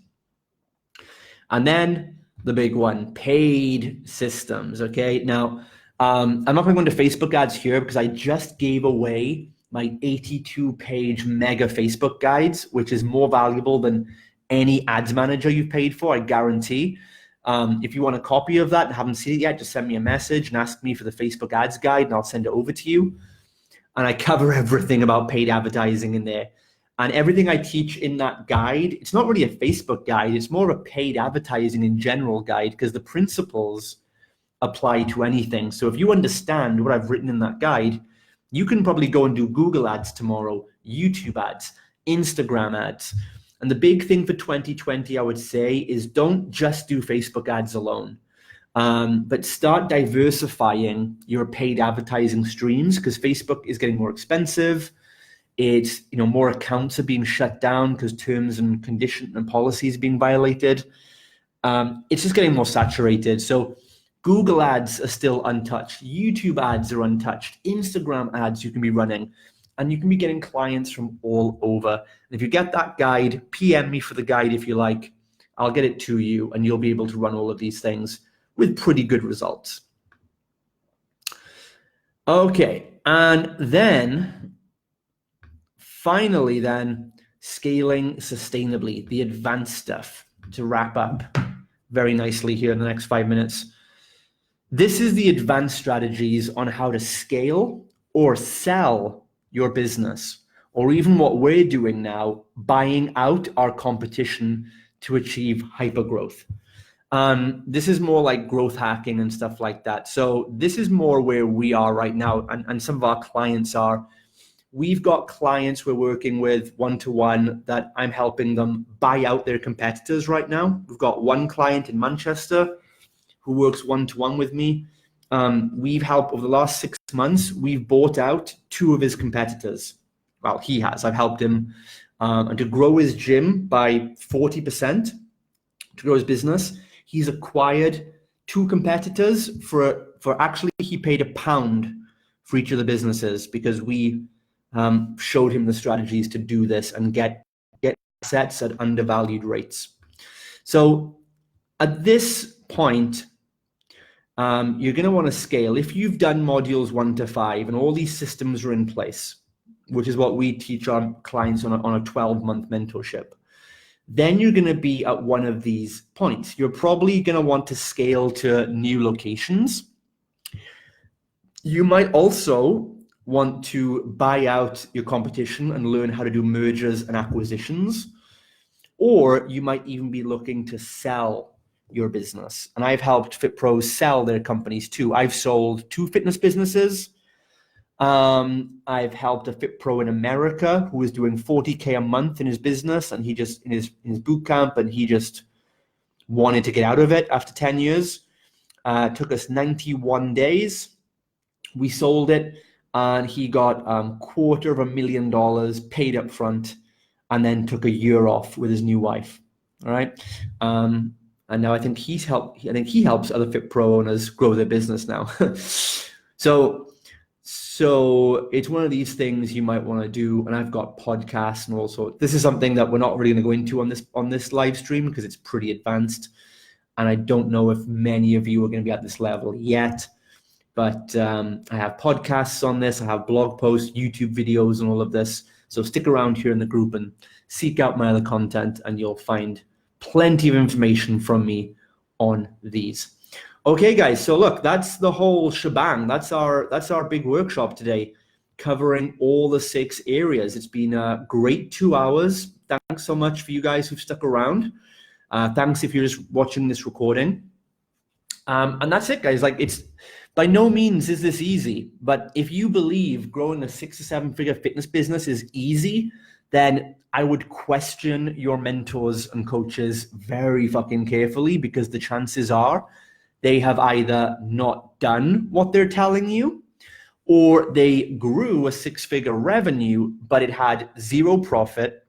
And then the big one, paid systems. Okay, now I'm not going to go into Facebook ads here because I just gave away my 82-page mega Facebook guides, which is more valuable than any ads manager you've paid for, I guarantee. If you want a copy of that and haven't seen it yet, just send me a message and ask me for the Facebook ads guide and I'll send it over to you. And I cover everything about paid advertising in there. And everything I teach in that guide, it's not really a Facebook guide, it's more of a paid advertising in general guide, because the principles apply to anything. So if you understand what I've written in that guide, you can probably go and do Google ads tomorrow, YouTube ads, Instagram ads. And the big thing for 2020, I would say, is don't just do Facebook ads alone, but start diversifying your paid advertising streams, because Facebook is getting more expensive. It's, more accounts are being shut down because terms and conditions and policies are being violated. It's just getting more saturated. So Google ads are still untouched. YouTube ads are untouched. Instagram ads you can be running, and you can be getting clients from all over. And if you get that guide, PM me for the guide if you like. I'll get it to you, and you'll be able to run all of these things with pretty good results. Okay, and then Finally, then, scaling sustainably, the advanced stuff, to wrap up very nicely here in the next 5 minutes. This is the advanced strategies on how to scale or sell your business, or even what we're doing now, buying out our competition to achieve hypergrowth. This is more like growth hacking and stuff like that. So this is more where we are right now, and some of our clients are. We've got clients we're working with one-to-one that I'm helping them buy out their competitors right now. We've got one client in Manchester who works one-to-one with me. We've helped over the last 6 months, we've bought out 2 of his competitors. Well, he has. I've helped him and to grow his gym by 40%, to grow his business. He's acquired 2 competitors for actually, he paid £1 for each of the businesses because we showed him the strategies to do this and get assets at undervalued rates. So at this point, you're going to want to scale. If you've done modules 1 to 5 and all these systems are in place, which is what we teach our clients on a 12-month mentorship, then you're going to be at one of these points. You're probably going to want to scale to new locations. You might also want to buy out your competition and learn how to do mergers and acquisitions, or you might even be looking to sell your business. And I've helped Fit Pros sell their companies too. I've sold 2 fitness businesses. I've helped a Fit Pro in America who was doing 40K a month in his business, and he just in his boot camp, and he just wanted to get out of it after 10 years. It took us 91 days. We sold it, and he got $250,000 paid up front, and then took a year off with his new wife. All right. And now I think he helps other Fit Pro owners grow their business now. So it's one of these things you might want to do. And I've got podcasts and all sorts. This is something that we're not really going to go into on this live stream because it's pretty advanced. And I don't know if many of you are going to be at this level yet. But I have podcasts on this. I have blog posts, YouTube videos, and all of this. So stick around here in the group and seek out my other content, and you'll find plenty of information from me on these. Okay, guys. So look, that's the whole shebang. That's our big workshop today, covering all the 6 areas. It's been a great 2 hours. Thanks so much for you guys who've stuck around. Thanks if you're just watching this recording. And that's it, guys. Like, it's by no means is this easy, but if you believe growing a 6 to 7 figure fitness business is easy, then I would question your mentors and coaches very fucking carefully, because the chances are they have either not done what they're telling you, or they grew a 6-figure revenue, but it had 0 profit.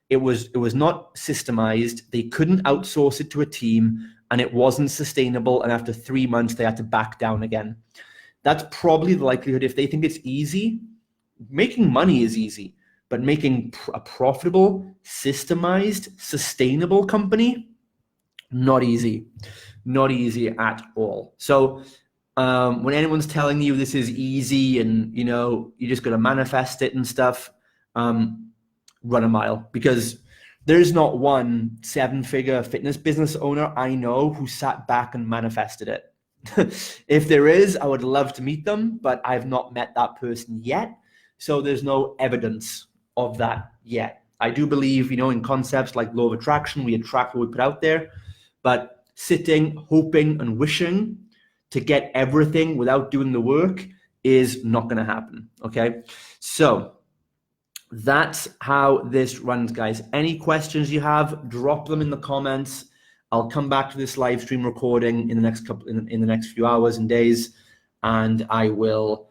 It was not systemized. They couldn't outsource it to a team, and it wasn't sustainable. And after 3 months, they had to back down again. That's probably the likelihood. If they think it's easy, making money is easy, but making a profitable, systemized, sustainable company, not easy. Not easy at all. So when anyone's telling you this is easy and, you just got to manifest it and stuff, run a mile, because there's not one 7-figure fitness business owner I know who sat back and manifested it. If there is, I would love to meet them, but I've not met that person yet. So there's no evidence of that yet. I do believe, in concepts like law of attraction, we attract what we put out there, but sitting, hoping, and wishing to get everything without doing the work is not going to happen. Okay. So that's how this runs, guys. Any questions you have, drop them in the comments. I'll come back to this live stream recording in the next few hours and days, and I will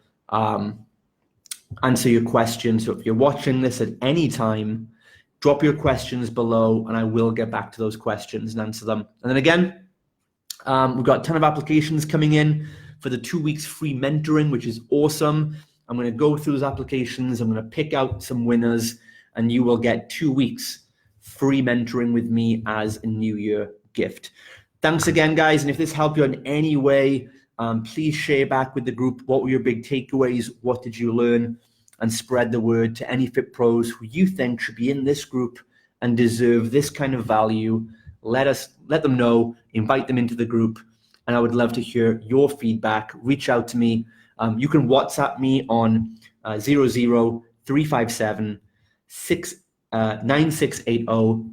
answer your questions. So if you're watching this at any time, drop your questions below, and I will get back to those questions and answer them. And then again, we've got a ton of applications coming in for the 2 weeks free mentoring, which is awesome. I'm going to go through those applications. I'm going to pick out some winners, and you will get 2 weeks free mentoring with me as a New Year gift. Thanks again, guys. And if this helped you in any way, please share back with the group. What were your big takeaways? What did you learn? and spread the word to any fit pros who you think should be in this group and deserve this kind of value. Let them know, invite them into the group, and I would love to hear your feedback. Reach out to me. You can WhatsApp me on 00357 9680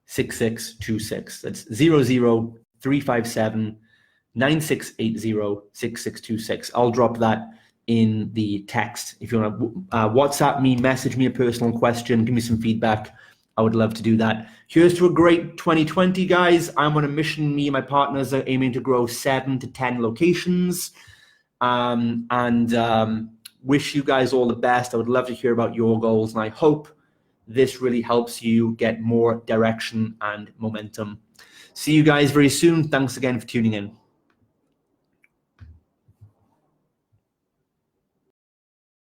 6626. That's 00357 9680 6626. I'll drop that in the text. If you want to WhatsApp me, message me a personal question, give me some feedback, I would love to do that. Here's to a great 2020, guys. I'm on a mission. Me and my partners are aiming to grow 7 to 10 locations. Wish you guys all the best. I would love to hear about your goals, and I hope this really helps you get more direction and momentum. See you guys very soon. Thanks again for tuning in.